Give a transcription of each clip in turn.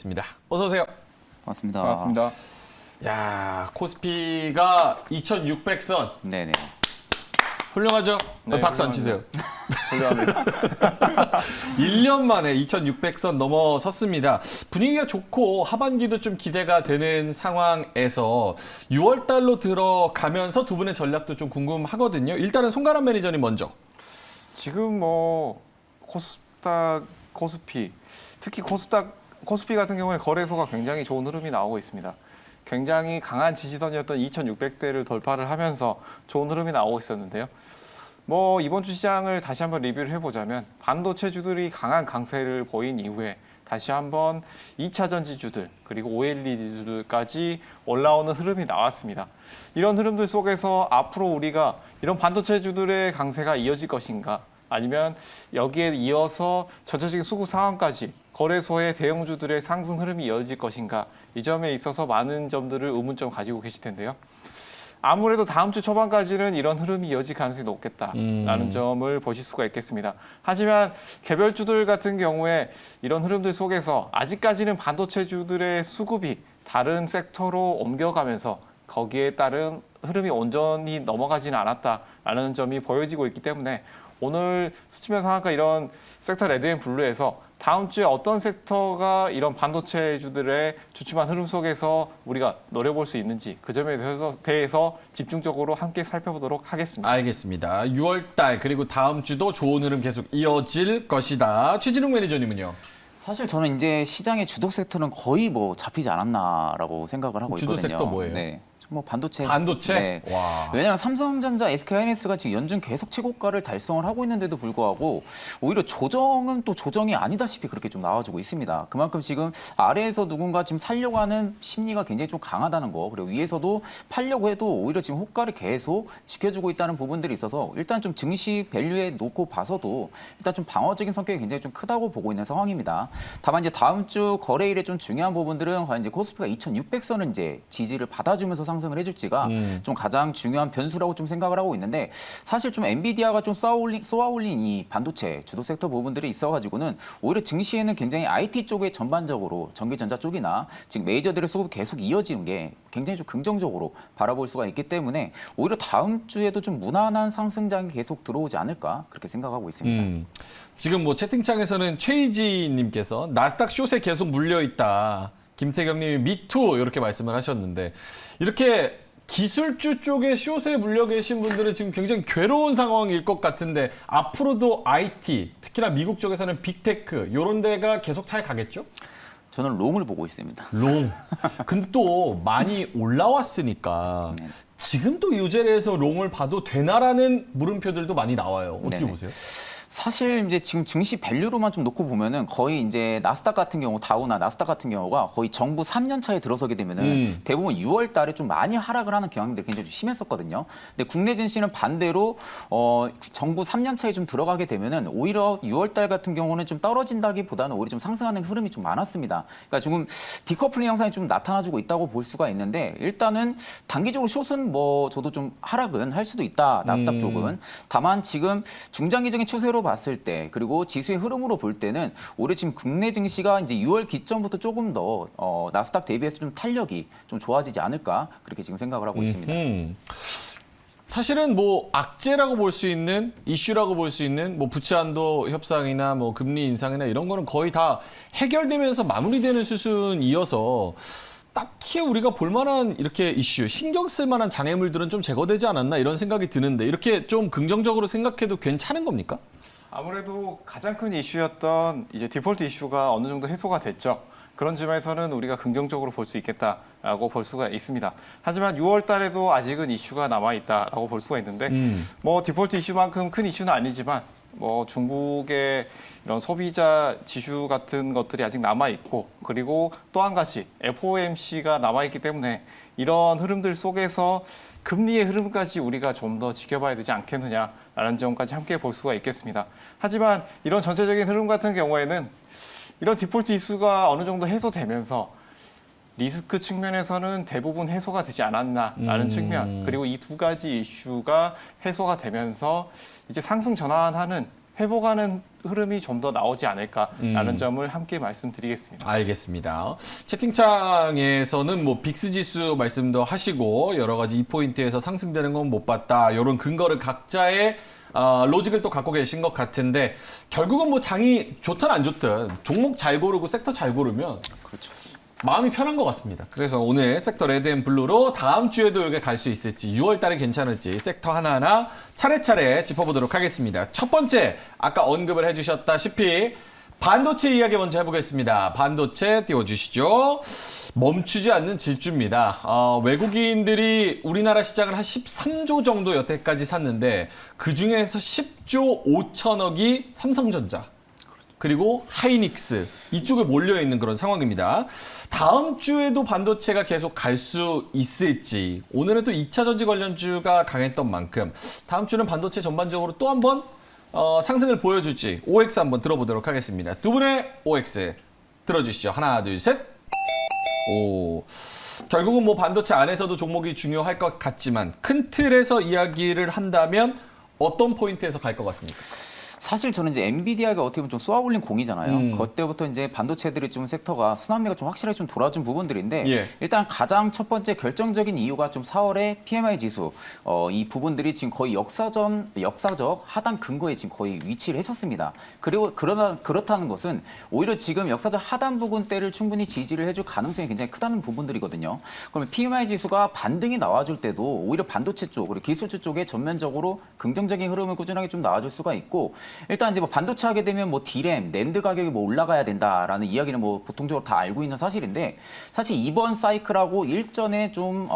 있습니다. 어서 오세요. 반갑습니다. 반갑습니다. 야, 코스피가 2,600선. 네네. 훌륭하죠? 네, 박수 안 치세요. 훌륭합니다. 1년 만에 2,600선 넘어섰습니다. 분위기가 좋고 하반기도 좀 기대가 되는 상황에서 6월 달로 들어가면서 두 분의 전략도 좀 궁금하거든요. 일단은 송가람 매니저님 먼저. 지금 뭐 코스닥, 코스피, 특히 코스피 같은 경우는 거래소가 굉장히 좋은 흐름이 나오고 있습니다. 굉장히 강한 지지선이었던 2,600대를 돌파를 하면서 좋은 흐름이 나오고 있었는데요. 뭐 이번 주 시장을 다시 한번 리뷰를 해보자면 반도체주들이 강한 강세를 보인 이후에 다시 한번 2차 전지주들 그리고 OLED주들까지 올라오는 흐름이 나왔습니다. 이런 흐름들 속에서 앞으로 우리가 이런 반도체주들의 강세가 이어질 것인가 아니면 여기에 이어서 전체적인 수급 상황까지 거래소의 대형주들의 상승 흐름이 이어질 것인가 이 점에 있어서 많은 점들을 의문점 가지고 계실 텐데요. 아무래도 다음 주 초반까지는 이런 흐름이 이어질 가능성이 높겠다라는 점을 보실 수가 있겠습니다. 하지만 개별주들 같은 경우에 이런 흐름들 속에서 아직까지는 반도체주들의 수급이 다른 섹터로 옮겨가면서 거기에 따른 흐름이 온전히 넘어가지는 않았다라는 점이 보여지고 있기 때문에 오늘 수치면 상한가 이런 섹터 레드앤블루에서 다음 주에 어떤 섹터가 이런 반도체주들의 주춤한 흐름 속에서 우리가 노려볼 수 있는지 그 점에 대해서 집중적으로 함께 살펴보도록 하겠습니다. 알겠습니다. 6월 달 그리고 다음 주도 좋은 흐름 계속 이어질 것이다. 최진웅 매니저님은요? 사실 저는 이제 시장의 주도 섹터는 거의 뭐 잡히지 않았나라고 생각을 하고 주도 있거든요. 섹터 뭐예요? 네. 뭐 반도체. 반도체? 네. 와. 왜냐하면 삼성전자, SK하이닉스가 지금 연중 계속 최고가를 달성을 하고 있는데도 불구하고 오히려 조정은 또 조정이 아니다시피 그렇게 좀 나와주고 있습니다. 그만큼 지금 아래에서 누군가 지금 살려고 하는 심리가 굉장히 좀 강하다는 거, 그리고 위에서도 팔려고 해도 오히려 지금 호가를 계속 지켜주고 있다는 부분들이 있어서 일단 좀 증시 밸류에 놓고 봐서도 일단 좀 방어적인 성격이 굉장히 좀 크다고 보고 있는 상황입니다. 다만 이제 다음 주 거래일에 좀 중요한 부분들은 과연 이제 코스피가 2,600선을 이제 지지를 받아주면서 상승을 해줄지가 좀 가장 중요한 변수라고 좀 생각을 하고 있는데, 사실 좀 엔비디아가 좀 쏘아올린 이 반도체 주도 섹터 부분들이 있어가지고는 오히려 증시에는 굉장히 IT 쪽에 전반적으로 전기전자 쪽이나 지금 메이저들의 수급이 계속 이어지는 게 굉장히 좀 긍정적으로 바라볼 수가 있기 때문에 오히려 다음 주에도 좀 무난한 상승장이 계속 들어오지 않을까 그렇게 생각하고 있습니다. 지금 뭐 채팅창에서는 최희지님께서 나스닥 숏에 계속 물려있다. 김태경님이 미투 이렇게 말씀을 하셨는데, 이렇게 기술주 쪽에 숏에 물려 계신 분들은 지금 굉장히 괴로운 상황일 것 같은데 앞으로도 IT, 특히나 미국 쪽에서는 빅테크 이런 데가 계속 잘 가겠죠? 저는 롱을 보고 있습니다. 롱. 근데 또 많이 올라왔으니까 지금 또 이 자리에서 롱을 봐도 되나라는 물음표들도 많이 나와요. 어떻게 네네. 보세요? 사실 이제 지금 증시 밸류로만 좀 놓고 보면은 거의 이제 나스닥 같은 경우, 다우나 나스닥 같은 경우가 거의 정부 3년 차에 들어서게 되면은 대부분 6월 달에 좀 많이 하락을 하는 경향들이 굉장히 좀 심했었거든요. 근데 국내 증시는 반대로 정부 3년 차에 좀 들어가게 되면은 오히려 6월 달 같은 경우는 좀 떨어진다기보다는 오히려 좀 상승하는 흐름이 좀 많았습니다. 그러니까 지금 디커플링 현상이 좀 나타나주고 있다고 볼 수가 있는데, 일단은 단기적으로 숏은 뭐 저도 좀 하락은 할 수도 있다, 나스닥 쪽은. 다만 지금 중장기적인 추세로 봤을 때, 그리고 지수의 흐름으로 볼 때는 올해 지금 국내 증시가 이제 6월 기점부터 조금 더 나스닥 대비해서 좀 탄력이 좀 좋아지지 않을까 그렇게 지금 생각을 하고 있습니다. 사실은 뭐 악재라고 볼 수 있는, 이슈라고 볼 수 있는 뭐 부채 한도 협상이나 뭐 금리 인상이나 이런 거는 거의 다 해결되면서 마무리되는 수순이어서 딱히 우리가 볼만한 이렇게 이슈, 신경 쓸 만한 장애물들은 좀 제거되지 않았나 이런 생각이 드는데, 이렇게 좀 긍정적으로 생각해도 괜찮은 겁니까? 아무래도 가장 큰 이슈였던 이제 디폴트 이슈가 어느 정도 해소가 됐죠. 그런 점에서는 우리가 긍정적으로 볼 수 있겠다라고 볼 수가 있습니다. 하지만 6월 달에도 아직은 이슈가 남아있다라고 볼 수가 있는데, 뭐 디폴트 이슈만큼 큰 이슈는 아니지만 뭐 중국의 이런 소비자 지수 같은 것들이 아직 남아있고, 그리고 또 한 가지 FOMC가 남아있기 때문에 이런 흐름들 속에서 금리의 흐름까지 우리가 좀 더 지켜봐야 되지 않겠느냐라는 점까지 함께 볼 수가 있겠습니다. 하지만 이런 전체적인 흐름 같은 경우에는 이런 디폴트 이슈가 어느 정도 해소되면서 리스크 측면에서는 대부분 해소가 되지 않았나라는 측면, 그리고 이 두 가지 이슈가 해소가 되면서 이제 상승 전환하는 회복하는 흐름이 좀 더 나오지 않을까라는 점을 함께 말씀드리겠습니다. 알겠습니다. 채팅창에서는 뭐 빅스 지수 말씀도 하시고 여러 가지 이 포인트에서 상승되는 건 못 봤다. 이런 근거를 각자의 로직을 또 갖고 계신 것 같은데 결국은 뭐 장이 좋든 안 좋든 종목 잘 고르고 섹터 잘 고르면 그렇죠. 마음이 편한 것 같습니다. 그래서 오늘 섹터 레드앤블루로 다음 주에도 이게 갈 수 있을지 6월 달에 괜찮을지 섹터 하나하나 차례차례 짚어보도록 하겠습니다. 첫 번째 아까 언급을 해주셨다시피 반도체 이야기 먼저 해보겠습니다. 반도체 띄워주시죠. 멈추지 않는 질주입니다. 외국인들이 우리나라 시장을 한 13조 정도 여태까지 샀는데 그중에서 10조 5천억이 삼성전자 그리고 하이닉스 이쪽에 몰려있는 그런 상황입니다. 다음 주에도 반도체가 계속 갈 수 있을지 오늘은 또 2차 전지 관련주가 강했던 만큼 다음 주는 반도체 전반적으로 또 한번 상승을 보여줄지 OX 한번 들어보도록 하겠습니다. 두 분의 OX 들어주시죠. 하나, 둘, 셋. 오. 결국은 뭐 반도체 안에서도 종목이 중요할 것 같지만 큰 틀에서 이야기를 한다면 어떤 포인트에서 갈 것 같습니까? 사실 저는 이제 엔비디아가 어떻게 보면 좀 쏘아올린 공이잖아요. 그때부터 이제 반도체들이 좀 섹터가 순환매가 좀 확실하게 좀 돌아준 부분들인데 예. 일단 가장 첫 번째 결정적인 이유가 좀 4월에 PMI 지수 이 부분들이 지금 거의 역사적 하단 근거에 지금 거의 위치를 했었습니다. 그리고 그렇다는 것은 오히려 지금 역사적 하단 부분대를 충분히 지지를 해줄 가능성이 굉장히 크다는 부분들이거든요. 그러면 PMI 지수가 반등이 나와줄 때도 오히려 반도체 쪽 그리고 기술주 쪽에 전면적으로 긍정적인 흐름을 꾸준하게 좀 나와줄 수가 있고 일단 이제 뭐 반도체 하게 되면 뭐 디램, 낸드 가격이 뭐 올라가야 된다라는 이야기는 뭐 보통적으로 다 알고 있는 사실인데 사실 이번 사이클하고 일전에 좀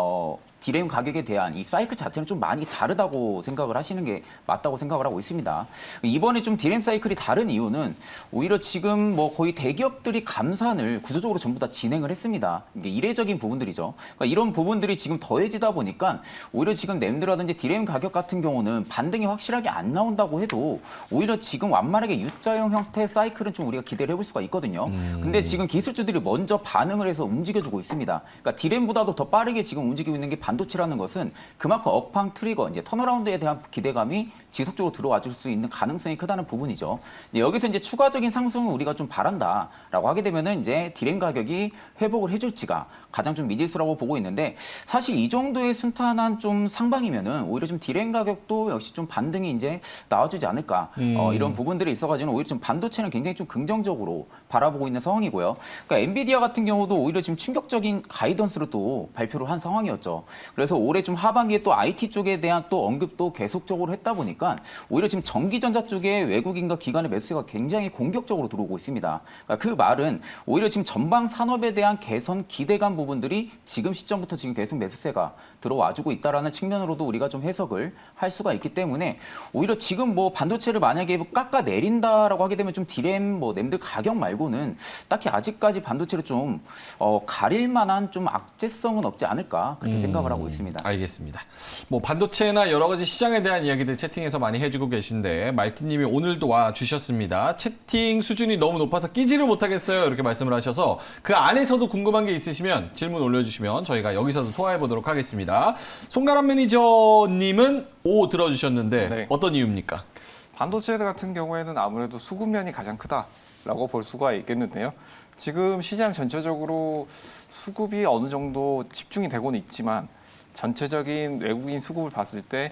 디램 가격에 대한 이 사이클 자체는 좀 많이 다르다고 생각을 하시는 게 맞다고 생각을 하고 있습니다. 이번에 좀 디램 사이클이 다른 이유는 오히려 지금 뭐 거의 대기업들이 감산을 구조적으로 전부 다 진행을 했습니다. 이게 이례적인 부분들이죠. 그러니까 이런 부분들이 지금 더해지다 보니까 오히려 지금 램드라든지 디램 가격 같은 경우는 반등이 확실하게 안 나온다고 해도 오히려 지금 완만하게 U자형 형태의 사이클은 좀 우리가 기대를 해볼 수가 있거든요. 근데 지금 기술주들이 먼저 반응을 해서 움직여주고 있습니다. 그러니까 디램보다도 더 빠르게 지금 움직이고 있는 게 반도체라는 것은 그만큼 업황 트리거, 이제 턴어라운드에 대한 기대감이 지속적으로 들어와 줄 수 있는 가능성이 크다는 부분이죠. 이제 여기서 이제 추가적인 상승을 우리가 좀 바란다라고 하게 되면은 이제 디램 가격이 회복을 해줄지가 가장 좀 미지수라고 보고 있는데 사실 이 정도의 순탄한 좀 상방이면은 오히려 좀 디램 가격도 역시 좀 반등이 이제 나와주지 않을까 이런 부분들이 있어가지고 오히려 좀 반도체는 굉장히 좀 긍정적으로 바라보고 있는 상황이고요. 그러니까 엔비디아 같은 경우도 오히려 지금 충격적인 가이던스로 또 발표를 한 상황이었죠. 그래서 올해 좀 하반기에 또 IT 쪽에 대한 또 언급도 계속적으로 했다 보니까 오히려 지금 전기전자 쪽에 외국인과 기관의 매수가 굉장히 공격적으로 들어오고 있습니다. 그러니까 그 말은 오히려 지금 전방 산업에 대한 개선 기대감 부분들이 지금 시점부터 지금 계속 매수세가 들어와주고 있다라는 측면으로도 우리가 좀 해석을 할 수가 있기 때문에 오히려 지금 뭐 반도체를 만약에 깎아 내린다라고 하게 되면 좀 디램 뭐 램드 가격 말고는 딱히 아직까지 반도체를 좀 가릴 만한 좀 악재성은 없지 않을까 그렇게 생각을 하고 있습니다. 알겠습니다. 뭐 반도체나 여러 가지 시장에 대한 이야기들 채팅에서 많이 해주고 계신데 말티님이 오늘도 와 주셨습니다. 채팅 수준이 너무 높아서 끼지를 못하겠어요. 이렇게 말씀을 하셔서 그 안에서도 궁금한 게 있으시면 질문 올려주시면 저희가 여기서도 소화해 보도록 하겠습니다. 송가람 매니저님은 O 들어주셨는데 네. 어떤 이유입니까? 반도체 같은 경우에는 아무래도 수급면이 가장 크다라고 볼 수가 있겠는데요. 지금 시장 전체적으로 수급이 어느 정도 집중이 되고는 있지만 전체적인 외국인 수급을 봤을 때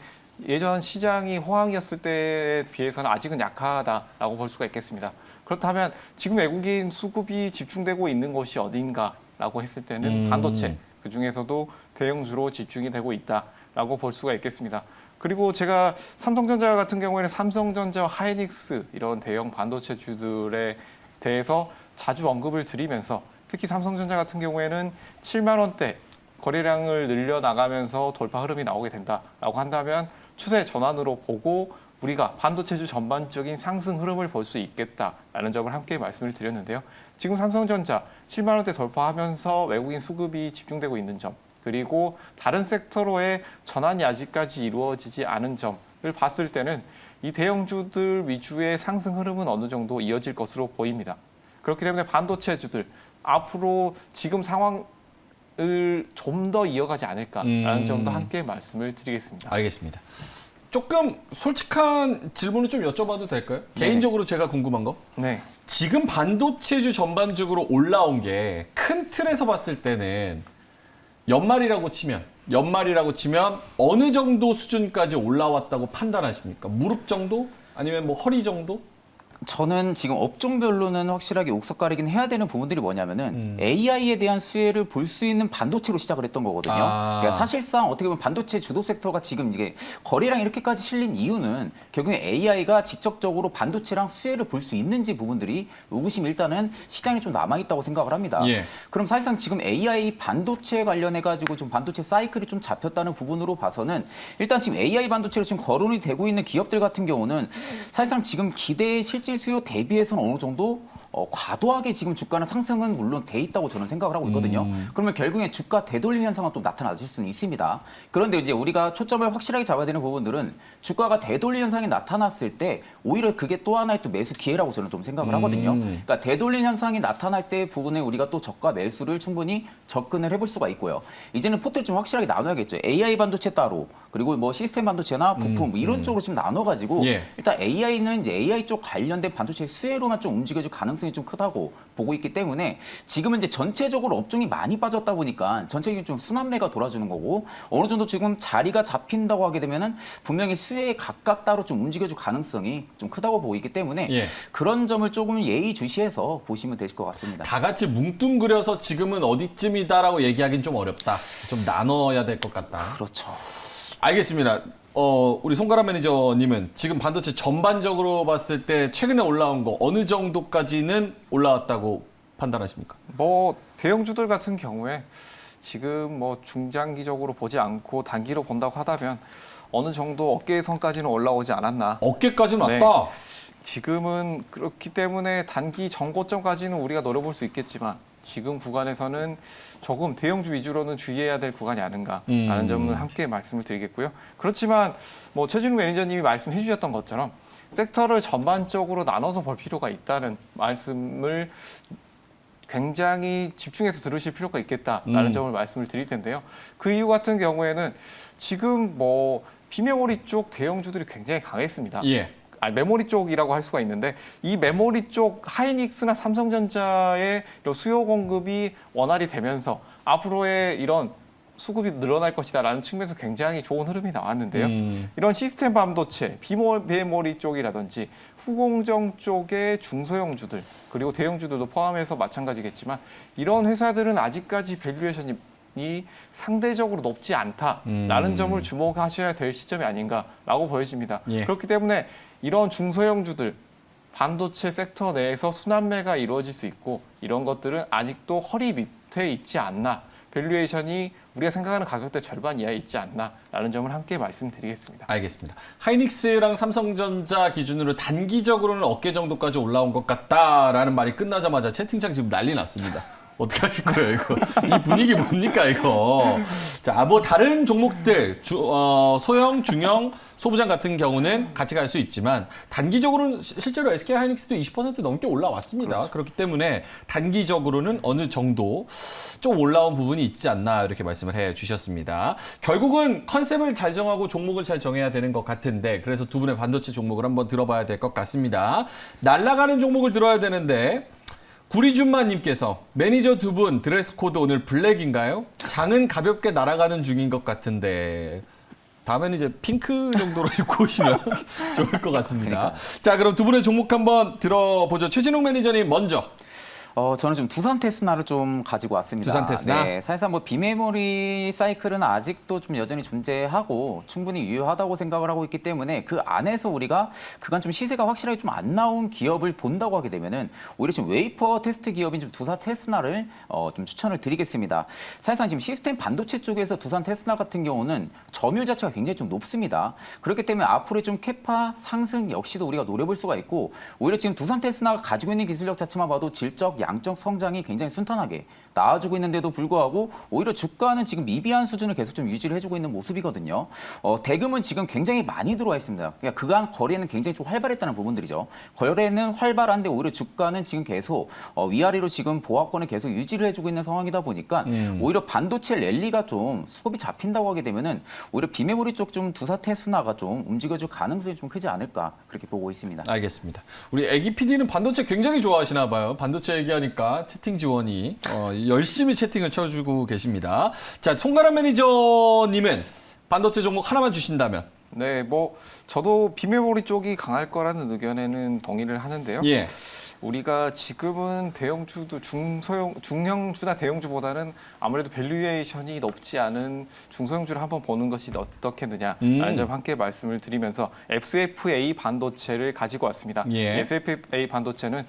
예전 시장이 호황이었을 때에 비해서는 아직은 약하다라고 볼 수가 있겠습니다. 그렇다면 지금 외국인 수급이 집중되고 있는 곳이 어딘가라고 했을 때는 반도체, 그중에서도 대형주로 집중이 되고 있다라고 볼 수가 있겠습니다. 그리고 제가 삼성전자 같은 경우에는 삼성전자, 하이닉스 이런 대형 반도체주들에 대해서 자주 언급을 드리면서 특히 삼성전자 같은 경우에는 7만 원대 거래량을 늘려나가면서 돌파 흐름이 나오게 된다라고 한다면 추세 전환으로 보고 우리가 반도체주 전반적인 상승 흐름을 볼 수 있겠다라는 점을 함께 말씀을 드렸는데요. 지금 삼성전자 7만 원대 돌파하면서 외국인 수급이 집중되고 있는 점, 그리고 다른 섹터로의 전환이 아직까지 이루어지지 않은 점을 봤을 때는 이 대형주들 위주의 상승 흐름은 어느 정도 이어질 것으로 보입니다. 그렇기 때문에 반도체주들 앞으로 지금 상황을 좀 더 이어가지 않을까라는 점도 함께 말씀을 드리겠습니다. 알겠습니다. 조금 솔직한 질문을 좀 여쭤봐도 될까요? 네네. 개인적으로 제가 궁금한 거. 네. 지금 반도체주 전반적으로 올라온 게 큰 틀에서 봤을 때는 연말이라고 치면 어느 정도 수준까지 올라왔다고 판단하십니까? 무릎 정도? 아니면 뭐 허리 정도? 저는 지금 업종별로는 확실하게 옥석 가리긴 해야 되는 부분들이 뭐냐면은 AI에 대한 수혜를 볼 수 있는 반도체로 시작을 했던 거거든요. 아. 그러니까 사실상 어떻게 보면 반도체 주도 섹터가 지금 이게 거래량 이렇게까지 실린 이유는 결국에 AI가 직접적으로 반도체랑 수혜를 볼 수 있는지 부분들이 의구심이 일단은 시장에 좀 남아있다고 생각을 합니다. 예. 그럼 사실상 지금 AI 반도체 관련해가지고 좀 반도체 사이클이 좀 잡혔다는 부분으로 봐서는 일단 지금 AI 반도체로 지금 거론이 되고 있는 기업들 같은 경우는 사실상 지금 기대 실질 수요 대비해서는 어느 정도 과도하게 지금 주가는 상승은 물론 돼 있다고 저는 생각을 하고 있거든요. 그러면 결국에 주가 되돌리는 현상은 또 나타나줄 수는 있습니다. 그런데 이제 우리가 초점을 확실하게 잡아야 되는 부분들은 주가가 되돌리는 현상이 나타났을 때 오히려 그게 또 하나의 또 매수 기회라고 저는 좀 생각을 하거든요. 그러니까 되돌리는 현상이 나타날 때 부분에 우리가 또 저가 매수를 충분히 접근을 해볼 수가 있고요. 이제는 포트를 좀 확실하게 나눠야겠죠. AI 반도체 따로 그리고 뭐 시스템 반도체나 부품 뭐 이런 쪽으로 좀 나눠가지고 예. 일단 AI는 이제 AI 쪽 관련된 반도체 수혜로만 좀 움직여줄 가능성이 좀 크다고 보고 있기 때문에 지금은 이제 전체적으로 업종이 많이 빠졌다 보니까 전체적인 좀 순환매가 돌아주는 거고 어느 정도 지금 자리가 잡힌다고 하게 되면은 분명히 수혜에 각각 따로 좀 움직여줄 가능성이 좀 크다고 보고 있기 때문에 예. 그런 점을 조금 예의주시해서 보시면 되실 것 같습니다. 다 같이 뭉뚱그려서 지금은 어디쯤이다라고 얘기하기는 좀 어렵다. 좀 나눠야 될 것 같다. 그렇죠. 알겠습니다. 우리 송가람 매니저님은 지금 반도체 전반적으로 봤을 때 최근에 올라온 거 어느 정도까지는 올라왔다고 판단하십니까? 뭐 대형주들 같은 경우에 지금 뭐 중장기적으로 보지 않고 단기로 본다고 하다면 어느 정도 어깨의 선까지는 올라오지 않았나. 어깨까지는 네. 왔다. 지금은 그렇기 때문에 단기 전고점까지는 우리가 노려볼 수 있겠지만 지금 구간에서는 조금 대형주 위주로는 주의해야 될 구간이 아닌가라는 점을 함께 말씀을 드리겠고요. 그렇지만 뭐 최진욱 매니저님이 말씀해 주셨던 것처럼 섹터를 전반적으로 나눠서 볼 필요가 있다는 말씀을 굉장히 집중해서 들으실 필요가 있겠다라는 점을 말씀을 드릴 텐데요. 그 이유 같은 경우에는 지금 뭐 비메모리 쪽 대형주들이 굉장히 강했습니다. 예. 메모리 쪽이라고 할 수가 있는데 이 메모리 쪽 하이닉스나 삼성전자의 이런 수요 공급이 원활히 되면서 앞으로의 이런 수급이 늘어날 것이다라는 측면에서 굉장히 좋은 흐름이 나왔는데요. 이런 시스템 반도체, 비메모리 쪽이라든지 후공정 쪽의 중소형주들 그리고 대형주들도 포함해서 마찬가지겠지만 이런 회사들은 아직까지 밸류에이션이 상대적으로 높지 않다라는 점을 주목하셔야 될 시점이 아닌가라고 보여집니다. 예. 그렇기 때문에 이런 중소형주들 반도체 섹터 내에서 순환매가 이루어질 수 있고 이런 것들은 아직도 허리 밑에 있지 않나. 밸류에이션이 우리가 생각하는 가격대 절반 이하에 있지 않나라는 점을 함께 말씀드리겠습니다. 알겠습니다. 하이닉스랑 삼성전자 기준으로 단기적으로는 어깨 정도까지 올라온 것 같다라는 말이 끝나자마자 채팅창 지금 난리 났습니다. 어떻게 하실 거예요, 이거? 이 분위기 뭡니까, 이거? 자, 뭐 다른 종목들, 소형, 중형, 소부장 같은 경우는 같이 갈 수 있지만 단기적으로는 실제로 SK 하이닉스도 20% 넘게 올라왔습니다. 그렇죠. 그렇기 때문에 단기적으로는 어느 정도 좀 올라온 부분이 있지 않나 이렇게 말씀을 해 주셨습니다. 결국은 컨셉을 잘 정하고 종목을 잘 정해야 되는 것 같은데 그래서 두 분의 반도체 종목을 한번 들어봐야 될 것 같습니다. 날아가는 종목을 들어야 되는데 구리준마님께서 매니저 두 분 드레스 코드 오늘 블랙인가요? 장은 가볍게 날아가는 중인 것 같은데 다음에는 이제 핑크 정도로 입고 오시면 좋을 것 같습니다. 자, 그럼 두 분의 종목 한번 들어보죠. 최진욱 매니저님 먼저. 저는 좀 두산 테스나를 좀 가지고 왔습니다. 두산 테스나? 네, 사실상 뭐 비메모리 사이클은 아직도 좀 여전히 존재하고 충분히 유효하다고 생각을 하고 있기 때문에 그 안에서 우리가 그간 좀 시세가 확실하게 좀 안 나온 기업을 본다고 하게 되면은 오히려 지금 웨이퍼 테스트 기업인 좀 두산 테스나를 좀 추천을 드리겠습니다. 사실상 지금 시스템 반도체 쪽에서 두산 테스나 같은 경우는 점유율 자체가 굉장히 좀 높습니다. 그렇기 때문에 앞으로의 좀 캐파 상승 역시도 우리가 노려볼 수가 있고 오히려 지금 두산 테스나가 가지고 있는 기술력 자체만 봐도 질적 양적 성장이 굉장히 순탄하게 나와주고 있는데도 불구하고 오히려 주가는 지금 미비한 수준을 계속 좀 유지를 해주고 있는 모습이거든요. 대금은 지금 굉장히 많이 들어와 있습니다. 그러니까 그간 거래는 굉장히 좀 활발했다는 부분들이죠. 거래는 활발한데 오히려 주가는 지금 계속 위아래로 지금 보합권을 계속 유지를 해주고 있는 상황이다 보니까 오히려 반도체 랠리가 좀 수급이 잡힌다고 하게 되면은 오히려 비메모리 쪽 좀 두사 테스나가 좀 움직여줄 가능성이 좀 크지 않을까 그렇게 보고 있습니다. 알겠습니다. 우리 애기 PD는 반도체 굉장히 좋아하시나 봐요. 반도체 얘기하니까 채팅 지원이 열심히 채팅을 쳐주고 계십니다. 자, 송가람 매니저님은 반도체 종목 하나만 주신다면? 네, 뭐 저도 비메모리 쪽이 강할 거라는 의견에는 동의를 하는데요. 예. 우리가 지금은 대형주도 중형주나 대형주보다는 아무래도 밸류에이션이 높지 않은 중소형주를 한번 보는 것이 어떻겠느냐라는 점 함께 말씀을 드리면서 SFA 반도체를 가지고 왔습니다. 예. SFA 반도체는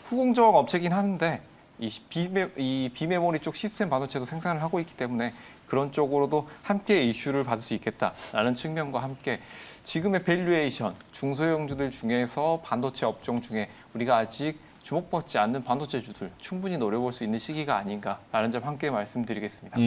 후공정 업체긴 하는데 이 비메모리 쪽 시스템 반도체도 생산을 하고 있기 때문에 그런 쪽으로도 함께 이슈를 받을 수 있겠다라는 측면과 함께 지금의 밸류에이션 중소형주들 중에서 반도체 업종 중에 우리가 아직 주목받지 않는 반도체주들 충분히 노려볼 수 있는 시기가 아닌가라는 점 함께 말씀드리겠습니다.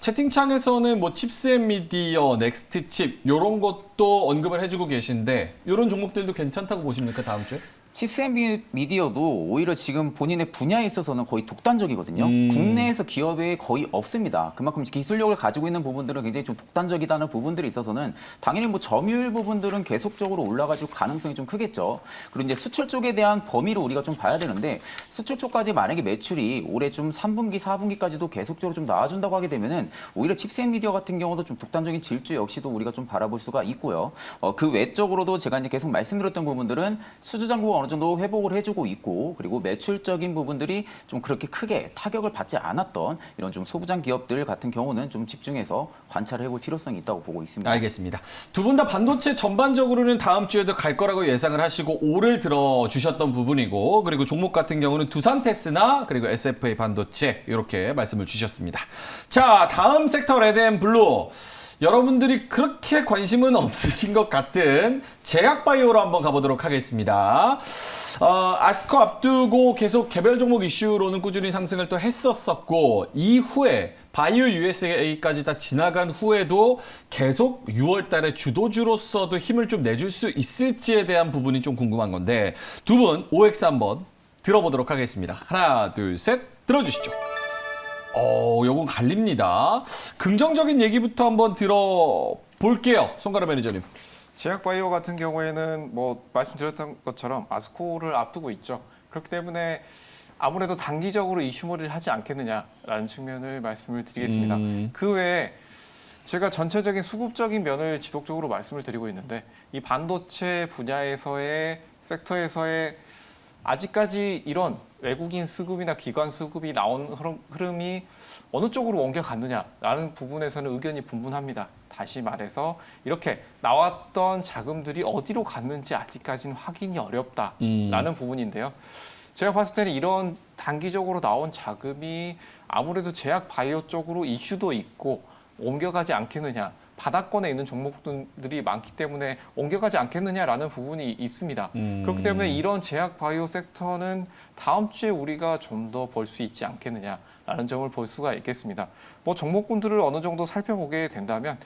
채팅창에서는 뭐 칩스앤미디어, 넥스트칩 이런 것도 언급을 해주고 계신데 이런 종목들도 괜찮다고 보십니까 다음 주에? 칩스앤미디어도 오히려 지금 본인의 분야에 있어서는 거의 독단적이거든요. 국내에서 기업에 거의 없습니다. 그만큼 기술력을 가지고 있는 부분들은 굉장히 좀 독단적이다는 부분들이 있어서는 당연히 뭐 점유율 부분들은 계속적으로 올라가질 가능성이 좀 크겠죠. 그리고 이제 수출 쪽에 대한 범위를 우리가 좀 봐야 되는데 수출 쪽까지 만약에 매출이 올해 좀 3분기, 4분기까지도 계속적으로 좀 나와준다고 하게 되면은 오히려 칩스앤미디어 같은 경우도 좀 독단적인 질주 역시도 우리가 좀 바라볼 수가 있고요. 그 외적으로도 제가 이제 계속 말씀드렸던 부분들은 수주장구가 어느 정도 회복을 해주고 있고 그리고 매출적인 부분들이 좀 그렇게 크게 타격을 받지 않았던 이런 좀 소부장 기업들 같은 경우는 좀 집중해서 관찰을 해볼 필요성이 있다고 보고 있습니다. 알겠습니다. 두 분 다 반도체 전반적으로는 다음 주에도 갈 거라고 예상을 하시고 오를 들어주셨던 부분이고 그리고 종목 같은 경우는 두산테스나 그리고 SFA 반도체 이렇게 말씀을 주셨습니다. 자, 다음 섹터 레드앤블루. 여러분들이 그렇게 관심은 없으신 것 같은 제약바이오로 한번 가보도록 하겠습니다. 아스코 앞두고 계속 개별 종목 이슈로는 꾸준히 상승을 또 했었었고 이후에 바이오 USA까지 다 지나간 후에도 계속 6월 달에 주도주로서도 힘을 좀 내줄 수 있을지에 대한 부분이 좀 궁금한 건데 두 분 OX 한번 들어보도록 하겠습니다. 하나, 둘, 셋 들어주시죠. 요건 갈립니다. 긍정적인 얘기부터 한번 들어볼게요. 송가람 매니저님. 제약바이오 같은 경우에는 뭐 말씀드렸던 것처럼 아스코를 앞두고 있죠. 그렇기 때문에 아무래도 단기적으로 이슈몰이를 하지 않겠느냐라는 측면을 말씀을 드리겠습니다. 그 외에 제가 전체적인 수급적인 면을 지속적으로 말씀을 드리고 있는데 이 반도체 분야에서의 섹터에서의 아직까지 이런 외국인 수급이나 기관 수급이 나온 흐름이 어느 쪽으로 옮겨갔느냐라는 부분에서는 의견이 분분합니다. 다시 말해서 이렇게 나왔던 자금들이 어디로 갔는지 아직까지는 확인이 어렵다라는 부분인데요. 제가 봤을 때는 이런 단기적으로 나온 자금이 아무래도 제약 바이오 쪽으로 이슈도 있고 옮겨가지 않겠느냐. 바닥권에 있는 종목들이 많기 때문에 옮겨가지 않겠느냐라는 부분이 있습니다. 그렇기 때문에 이런 제약 바이오 섹터는 다음 주에 우리가 좀 더 볼 수 있지 않겠느냐라는 점을 볼 수가 있겠습니다. 뭐 종목군들을 어느 정도 살펴보게 된다면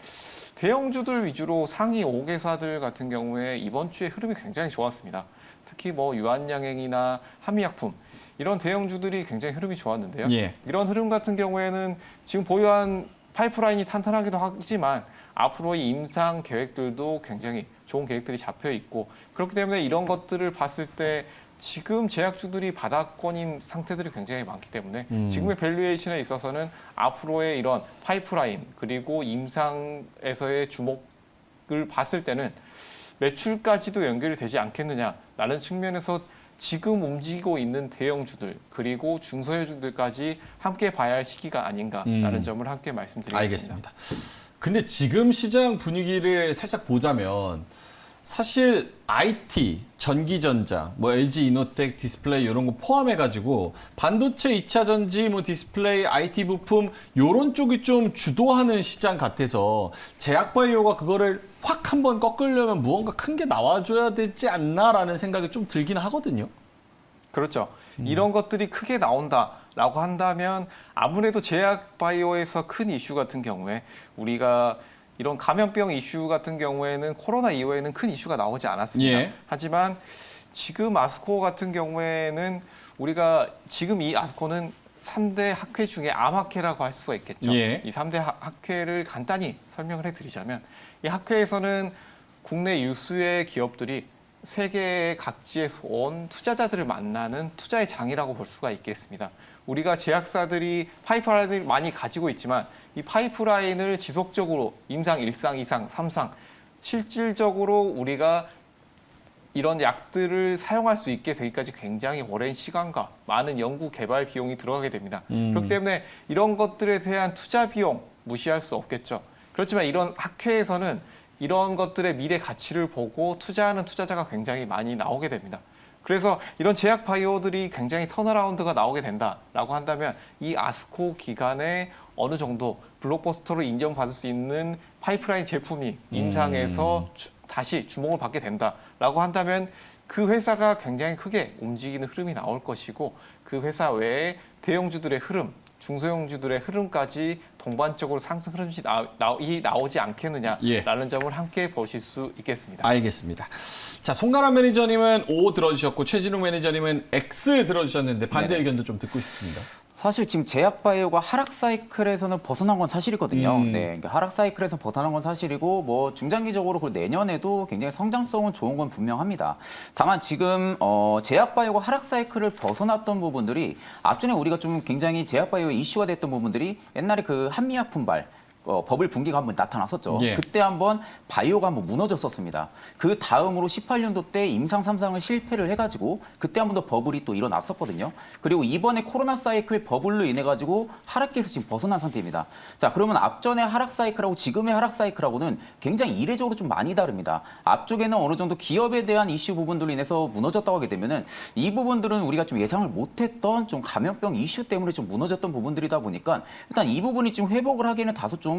대형주들 위주로 상위 5개사들 같은 경우에 이번 주에 흐름이 굉장히 좋았습니다. 특히 뭐 유한양행이나 한미약품 이런 대형주들이 굉장히 흐름이 좋았는데요. 예. 이런 흐름 같은 경우에는 지금 보유한 파이프라인이 탄탄하기도 하지만 앞으로의 임상 계획들도 굉장히 좋은 계획들이 잡혀 있고 그렇기 때문에 이런 것들을 봤을 때 지금 제약주들이 바닥권인 상태들이 굉장히 많기 때문에 지금의 밸류에이션에 있어서는 앞으로의 이런 파이프라인 그리고 임상에서의 주목을 봤을 때는 매출까지도 연결이 되지 않겠느냐라는 측면에서 지금 움직이고 있는 대형주들 그리고 중소형주들까지 함께 봐야 할 시기가 아닌가라는 점을 함께 말씀드리겠습니다. 알겠습니다. 근데 지금 시장 분위기를 살짝 보자면 사실 IT, 전기전자, 뭐 LG 이노텍, 디스플레이 이런 거 포함해가지고 반도체 2차 전지, 뭐 디스플레이, IT 부품 이런 쪽이 좀 주도하는 시장 같아서 제약바이오가 그거를 확 한번 꺾으려면 무언가 큰 게 나와줘야 되지 않나라는 생각이 좀 들긴 하거든요. 그렇죠. 이런 것들이 크게 나온다라고 한다면 아무래도 제약바이오에서 큰 이슈 같은 경우에 우리가 이런 감염병 이슈 같은 경우에는 코로나 이후에는 큰 이슈가 나오지 않았습니다. 예. 하지만 지금 아스코 같은 경우에는 우리가 지금 이 아스코는 3대 학회 중에 암학회라고 할 수가 있겠죠. 예. 이 3대 학회를 간단히 설명을 해드리자면 이 학회에서는 국내 유수의 기업들이 세계 각지에서 온 투자자들을 만나는 투자의 장이라고 볼 수가 있겠습니다. 우리가 제약사들이 파이프라인을 많이 가지고 있지만 이 파이프라인을 지속적으로 임상 1상, 2상, 3상 실질적으로 우리가 이런 약들을 사용할 수 있게 되기까지 굉장히 오랜 시간과 많은 연구 개발 비용이 들어가게 됩니다. 그렇기 때문에 이런 것들에 대한 투자 비용 무시할 수 없겠죠. 그렇지만 이런 학회에서는 이런 것들의 미래 가치를 보고 투자하는 투자자가 굉장히 많이 나오게 됩니다. 그래서 이런 제약 바이오들이 굉장히 턴어라운드가 나오게 된다라고 한다면 이 아스코 기간에 어느 정도 블록버스터로 인정받을 수 있는 파이프라인 제품이 임상에서 다시 주목을 받게 된다라고 한다면 그 회사가 굉장히 크게 움직이는 흐름이 나올 것이고 그 회사 외에 대형주들의 흐름, 중소형주들의 흐름까지 동반적으로 상승 흐름이 나오지 않겠느냐라는 예. 점을 함께 보실 수 있겠습니다. 알겠습니다. 자, 송가람 매니저님은 O 들어주셨고 최진웅 매니저님은 X 들어주셨는데 반대 네네. 의견도 좀 듣고 싶습니다. 사실 지금 제약바이오가 하락 사이클에서는 벗어난 건 사실이거든요. 네, 그러니까 하락 사이클에서 벗어난 건 사실이고 뭐 중장기적으로 그 내년에도 굉장히 성장성은 좋은 건 분명합니다. 다만 지금 제약바이오가 하락 사이클을 벗어났던 부분들이 앞전에 우리가 좀 굉장히 제약바이오의 이슈가 됐던 부분들이 옛날에 그 한미약품발 버블 붕괴가 한번 나타났었죠. 예. 그때 한번 바이오가 한번 무너졌었습니다. 그 다음으로 18년도 때 임상 3상을 실패를 해가지고 그때 한 번 더 버블이 또 일어났었거든요. 그리고 이번에 코로나 사이클 버블로 인해 가지고 하락기에서 지금 벗어난 상태입니다. 자, 그러면 앞전의 하락 사이클하고 지금의 하락 사이클하고는 굉장히 이례적으로 좀 많이 다릅니다. 앞쪽에는 어느 정도 기업에 대한 이슈 부분들로 인해서 무너졌다고 하게 되면은 이 부분들은 우리가 좀 예상을 못했던 좀 감염병 이슈 때문에 좀 무너졌던 부분들이다 보니까 일단 이 부분이 지금 회복을 하기에는 다소 좀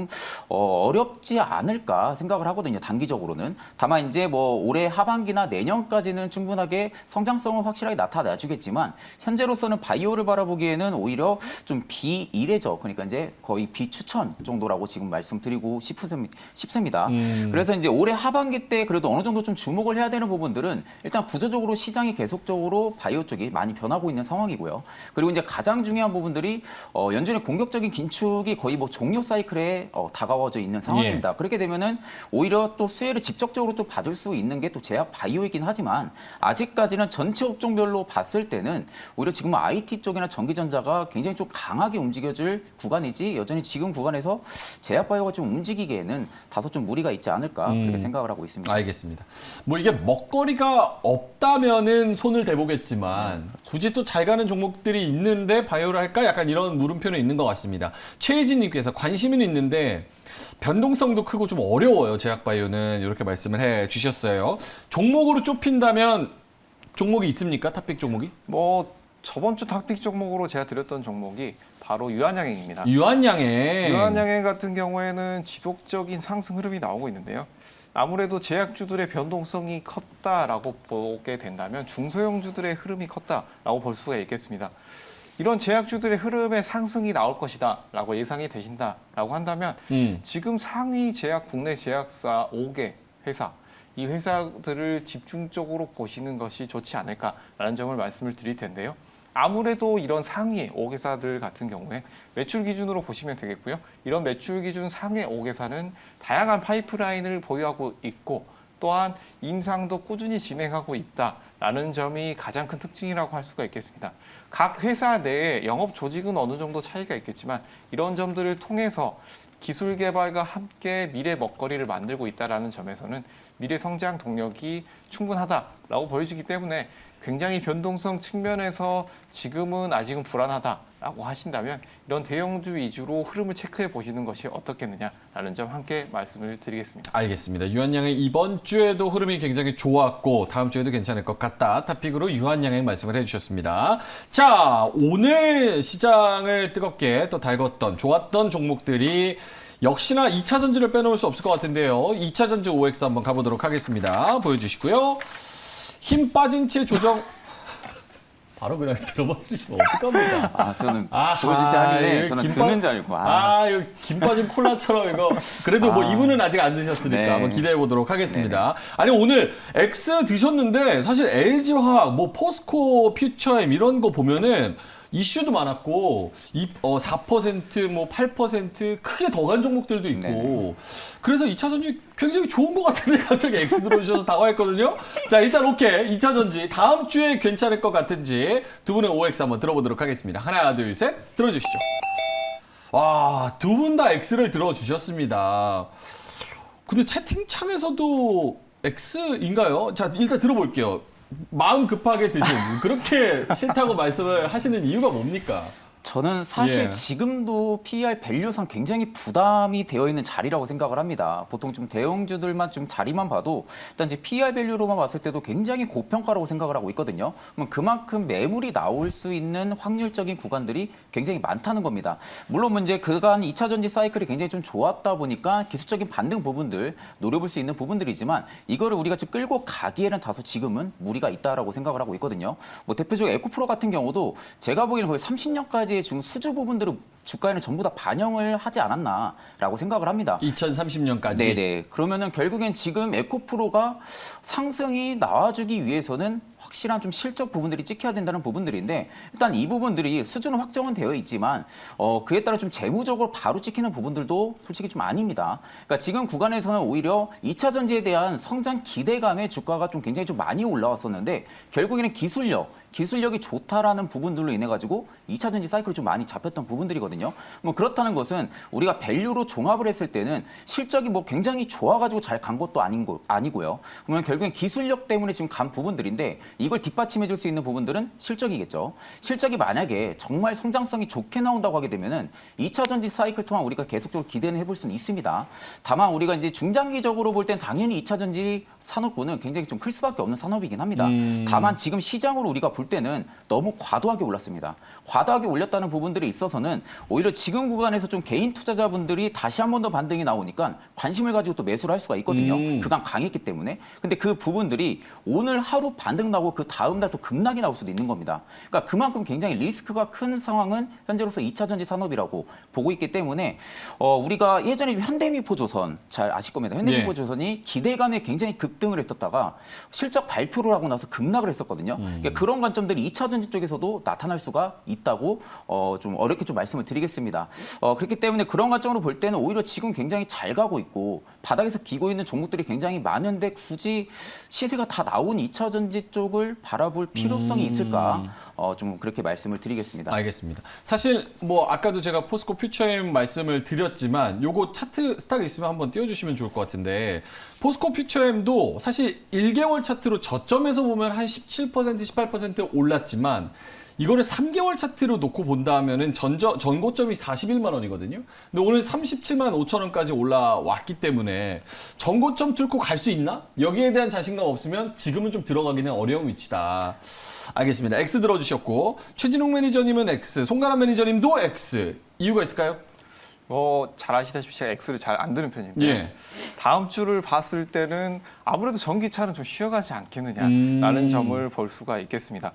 어렵지 않을까 생각을 하거든요. 단기적으로는. 다만 이제 뭐 올해 하반기나 내년까지는 충분하게 성장성은 확실하게 나타나주겠지만 현재로서는 바이오를 바라보기에는 오히려 좀 비이례적, 그러니까 이제 거의 비추천 정도라고 지금 말씀드리고 싶습니다. 그래서 이제 올해 하반기 때 그래도 어느 정도 좀 주목을 해야 되는 부분들은 일단 구조적으로 시장이 계속적으로 바이오 쪽이 많이 변하고 있는 상황이고요. 그리고 이제 가장 중요한 부분들이 연준의 공격적인 긴축이 거의 뭐 종료 사이클에 다가와져 있는 상황입니다. 예. 그렇게 되면은 오히려 또 수혜를 직접적으로 또 받을 수 있는 게 또 제약 바이오이긴 하지만 아직까지는 전체 업종별로 봤을 때는 오히려 지금 IT 쪽이나 전기전자가 굉장히 좀 강하게 움직여질 구간이지 여전히 지금 구간에서 제약 바이오가 좀 움직이기에는 다소 좀 무리가 있지 않을까 그렇게 생각을 하고 있습니다. 알겠습니다. 뭐 이게 먹거리가 없다면은 손을 대보겠지만 굳이 또 잘 가는 종목들이 있는데 바이오를 할까? 약간 이런 물음표는 있는 것 같습니다. 최혜진님께서 관심은 있는데 변동성도 크고 좀 어려워요. 제약바이오는 이렇게 말씀을 해주셨어요. 종목으로 좁힌다면 종목이 있습니까? 탑픽 종목이? 뭐 저번 주 탑픽 종목으로 제가 드렸던 종목이 바로 유한양행입니다. 유한양행. 유한양행 같은 경우에는 지속적인 상승 흐름이 나오고 있는데요. 아무래도 제약주들의 변동성이 컸다라고 보게 된다면 중소형주들의 흐름이 컸다라고 볼 수가 있겠습니다. 이런 제약주들의 흐름에 상승이 나올 것이다 라고 예상이 되신다라고 한다면 지금 상위 제약 국내 제약사 5개 회사 이 회사들을 집중적으로 보시는 것이 좋지 않을까라는 점을 말씀을 드릴 텐데요. 아무래도 이런 상위 5개사들 같은 경우에 매출 기준으로 보시면 되겠고요. 이런 매출 기준 상위 5개사는 다양한 파이프라인을 보유하고 있고 또한 임상도 꾸준히 진행하고 있다라는 점이 가장 큰 특징이라고 할 수가 있겠습니다. 각 회사 내에 영업 조직은 어느 정도 차이가 있겠지만 이런 점들을 통해서 기술 개발과 함께 미래 먹거리를 만들고 있다는 점에서는 미래 성장 동력이 충분하다라고 보여지기 때문에 굉장히 변동성 측면에서 지금은 아직은 불안하다라고 하신다면 이런 대형주 위주로 흐름을 체크해 보시는 것이 어떻겠느냐라는 점 함께 말씀을 드리겠습니다. 알겠습니다. 유한양행 이번 주에도 흐름이 굉장히 좋았고 다음 주에도 괜찮을 것 같다. 탑픽으로 유한양행 말씀을 해주셨습니다. 자, 오늘 시장을 뜨겁게 또 달궜던 좋았던 종목들이 역시나 2차 전지를 빼놓을 수 없을 것 같은데요. 2차 전지 OX 한번 가보도록 하겠습니다. 보여주시고요. 힘 빠진 채 조정. 바로 그냥 들어봐 주시면 어떡합니까? 아, 저는 아하, 보여주지 하길래 이거 저는 김밥- 드는 줄 알고. 이거 김 빠진 콜라처럼 이거. 그래도 뭐 아. 이분은 아직 안 드셨으니까 네. 한번 기대해 보도록 하겠습니다. 아니, 오늘 X 드셨는데 사실 LG화학, 뭐 포스코 퓨처엠 이런 거 보면은 이슈도 많았고 4%, 뭐 8% 크게 더 간 종목들도 있고 네. 그래서 2차 전지 굉장히 좋은 것 같은데 갑자기 X 들어오셔서 당황했거든요. 자, 일단 오케이. 2차 전지 다음 주에 괜찮을 것 같은지 두 분의 OX 한번 들어보도록 하겠습니다. 하나, 둘, 셋 들어주시죠. 와, 두 분 다 X를 들어주셨습니다. 근데 채팅창에서도 X인가요? 자, 일단 들어볼게요. 마음 급하게 드신 그렇게 싫다고 말씀을 하시는 이유가 뭡니까? 저는 사실 예. 지금도 PER 밸류상 굉장히 부담이 되어 있는 자리라고 생각을 합니다. 보통 좀 대형주들만 좀 자리만 봐도 일단 이제 PER 밸류로만 봤을 때도 굉장히 고평가라고 생각을 하고 있거든요. 그럼 그만큼 매물이 나올 수 있는 확률적인 구간들이 굉장히 많다는 겁니다. 물론 이제 그간 2차 전지 사이클이 굉장히 좀 좋았다 보니까 기술적인 반등 부분들 노려볼 수 있는 부분들이지만 이거를 우리가 좀 끌고 가기에는 다소 지금은 무리가 있다라고 생각을 하고 있거든요. 뭐 대표적으로 에코프로 같은 경우도 제가 보기에는 거의 30년까지 지금 수주 부분들을 주가에는 전부 다 반영을 하지 않았나라고 생각을 합니다. 2030년까지. 네네. 그러면은 결국엔 지금 에코프로가 상승이 나와주기 위해서는 확실한 좀 실적 부분들이 찍혀야 된다는 부분들인데 일단 이 부분들이 수준은 확정은 되어 있지만 그에 따라 좀 재무적으로 바로 찍히는 부분들도 솔직히 좀 아닙니다. 그러니까 지금 구간에서는 오히려 2차 전지에 대한 성장 기대감에 주가가 좀 굉장히 좀 많이 올라왔었는데 결국에는 기술력이 좋다라는 부분들로 인해 가지고 2차 전지 사이클이 좀 많이 잡혔던 부분들이거든요. 뭐 그렇다는 것은 우리가 밸류로 종합을 했을 때는 실적이 뭐 굉장히 좋아가지고 잘 간 것도 아니고요. 그러면 결국엔 기술력 때문에 지금 간 부분들인데 이걸 뒷받침해줄 수 있는 부분들은 실적이겠죠. 실적이 만약에 정말 성장성이 좋게 나온다고 하게 되면은 2차 전지 사이클 동안 우리가 계속적으로 기대는 해볼 수는 있습니다. 다만 우리가 이제 중장기적으로 볼 땐 당연히 2차 전지 산업군은 굉장히 좀 클 수밖에 없는 산업이긴 합니다. 다만 지금 시장으로 우리가 볼 때는 너무 과도하게 올랐습니다. 과도하게 올렸다는 부분들에 있어서는 오히려 지금 구간에서 좀 개인 투자자분들이 다시 한 번 더 반등이 나오니까 관심을 가지고 또 매수를 할 수가 있거든요. 그간 강했기 때문에. 근데 그 부분들이 오늘 하루 반등 나오고 그 다음 날 또 급락이 나올 수도 있는 겁니다. 그러니까 그만큼 굉장히 리스크가 큰 상황은 현재로서 2차 전지 산업이라고 보고 있기 때문에 우리가 예전에 현대미포조선 잘 아실 겁니다. 현대미포조선이 기대감에 굉장히 급등을 했었다가 실적 발표를 하고 나서 급락을 했었거든요. 그러니까 그런 관점들이 2차 전지 쪽에서도 나타날 수가 있다고 좀 어렵게 좀 말씀을 드리겠습니다. 그렇기 때문에 그런 관점으로 볼 때는 오히려 지금 굉장히 잘 가고 있고 바닥에서 기고 있는 종목들이 굉장히 많은데 굳이 시세가 다 나온 2차 전지 쪽을 바라볼 필요성이 있을까? 좀 그렇게 말씀을 드리겠습니다. 알겠습니다. 사실 뭐 아까도 제가 포스코 퓨처엠 말씀을 드렸지만 요거 차트 스탁 있으면 한번 띄워주시면 좋을 것 같은데 포스코 퓨처엠도 사실 1개월 차트로 저점에서 보면 한 17%, 18% 올랐지만 이거를 3개월 차트로 놓고 본다면은 전고점이 41만 원이거든요. 근데 오늘 37만 5천 원까지 올라왔기 때문에 전고점 뚫고 갈 수 있나? 여기에 대한 자신감 없으면 지금은 좀 들어가기는 어려운 위치다. 알겠습니다. X 들어주셨고 최진웅 매니저님은 X, 송가람 매니저님도 X. 이유가 있을까요? 잘 아시다시피 제가 X를 잘 안 드는 편인데 예. 다음 주를 봤을 때는 아무래도 전기차는 좀 쉬어가지 않겠느냐라는 점을 볼 수가 있겠습니다.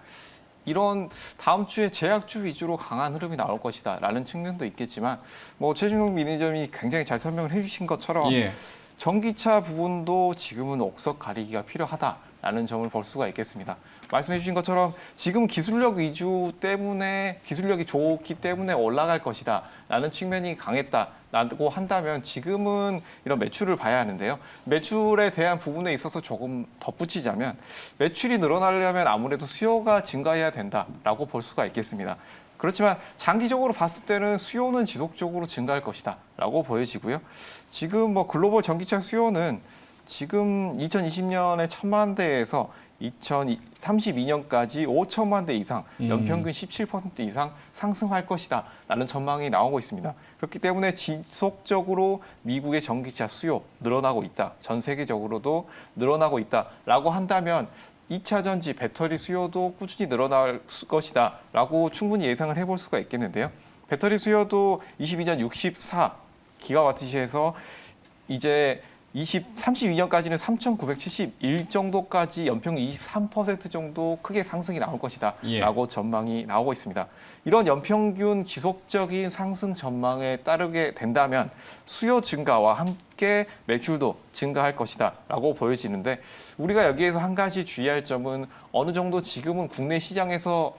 이런 다음 주에 제약주 위주로 강한 흐름이 나올 것이다라는 측면도 있겠지만 뭐 최진웅 매니저님이 굉장히 잘 설명을 해주신 것처럼 예. 전기차 부분도 지금은 옥석 가리기가 필요하다라는 점을 볼 수가 있겠습니다. 말씀해 주신 것처럼 지금 기술력 위주 때문에 기술력이 좋기 때문에 올라갈 것이다 라는 측면이 강했다라고 한다면 지금은 이런 매출을 봐야 하는데요. 매출에 대한 부분에 있어서 조금 덧붙이자면 매출이 늘어나려면 아무래도 수요가 증가해야 된다라고 볼 수가 있겠습니다. 그렇지만 장기적으로 봤을 때는 수요는 지속적으로 증가할 것이다 라고 보여지고요. 지금 뭐 글로벌 전기차 수요는 지금 2020년에 1,000만 대에서 2032년까지 5천만 대 이상, 연평균 17% 이상 상승할 것이다 라는 전망이 나오고 있습니다. 그렇기 때문에 지속적으로 미국의 전기차 수요 늘어나고 있다. 전 세계적으로도 늘어나고 있다라고 한다면 2차 전지 배터리 수요도 꾸준히 늘어날 것이다 라고 충분히 예상을 해볼 수가 있겠는데요. 배터리 수요도 22년 64 기가와트시에서 이제 32년까지는 3,971 정도까지 연평 23% 정도 크게 상승이 나올 것이다 예. 라고 전망이 나오고 있습니다. 이런 연평균 지속적인 상승 전망에 따르게 된다면 수요 증가와 함께 매출도 증가할 것이다 라고 보여지는데, 우리가 여기에서 한 가지 주의할 점은 어느 정도 지금은 국내 시장에서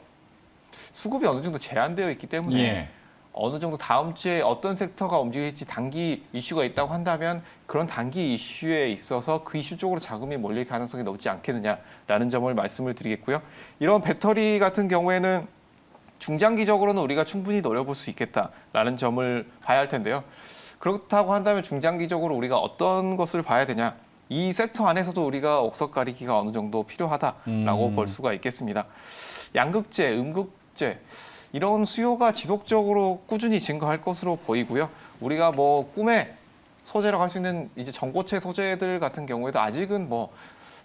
수급이 어느 정도 제한되어 있기 때문에 예. 어느 정도 다음 주에 어떤 섹터가 움직일지 단기 이슈가 있다고 한다면 그런 단기 이슈에 있어서 그 이슈 쪽으로 자금이 몰릴 가능성이 높지 않겠느냐라는 점을 말씀을 드리겠고요. 이런 배터리 같은 경우에는 중장기적으로는 우리가 충분히 노려볼 수 있겠다라는 점을 봐야 할 텐데요. 그렇다고 한다면 중장기적으로 우리가 어떤 것을 봐야 되냐? 이 섹터 안에서도 우리가 옥석 가리기가 어느 정도 필요하다라고 볼 수가 있겠습니다. 양극재, 음극재 이런 수요가 지속적으로 꾸준히 증가할 것으로 보이고요. 우리가 뭐 꿈의 소재라고 할 수 있는 이제 전고체 소재들 같은 경우에도 아직은 뭐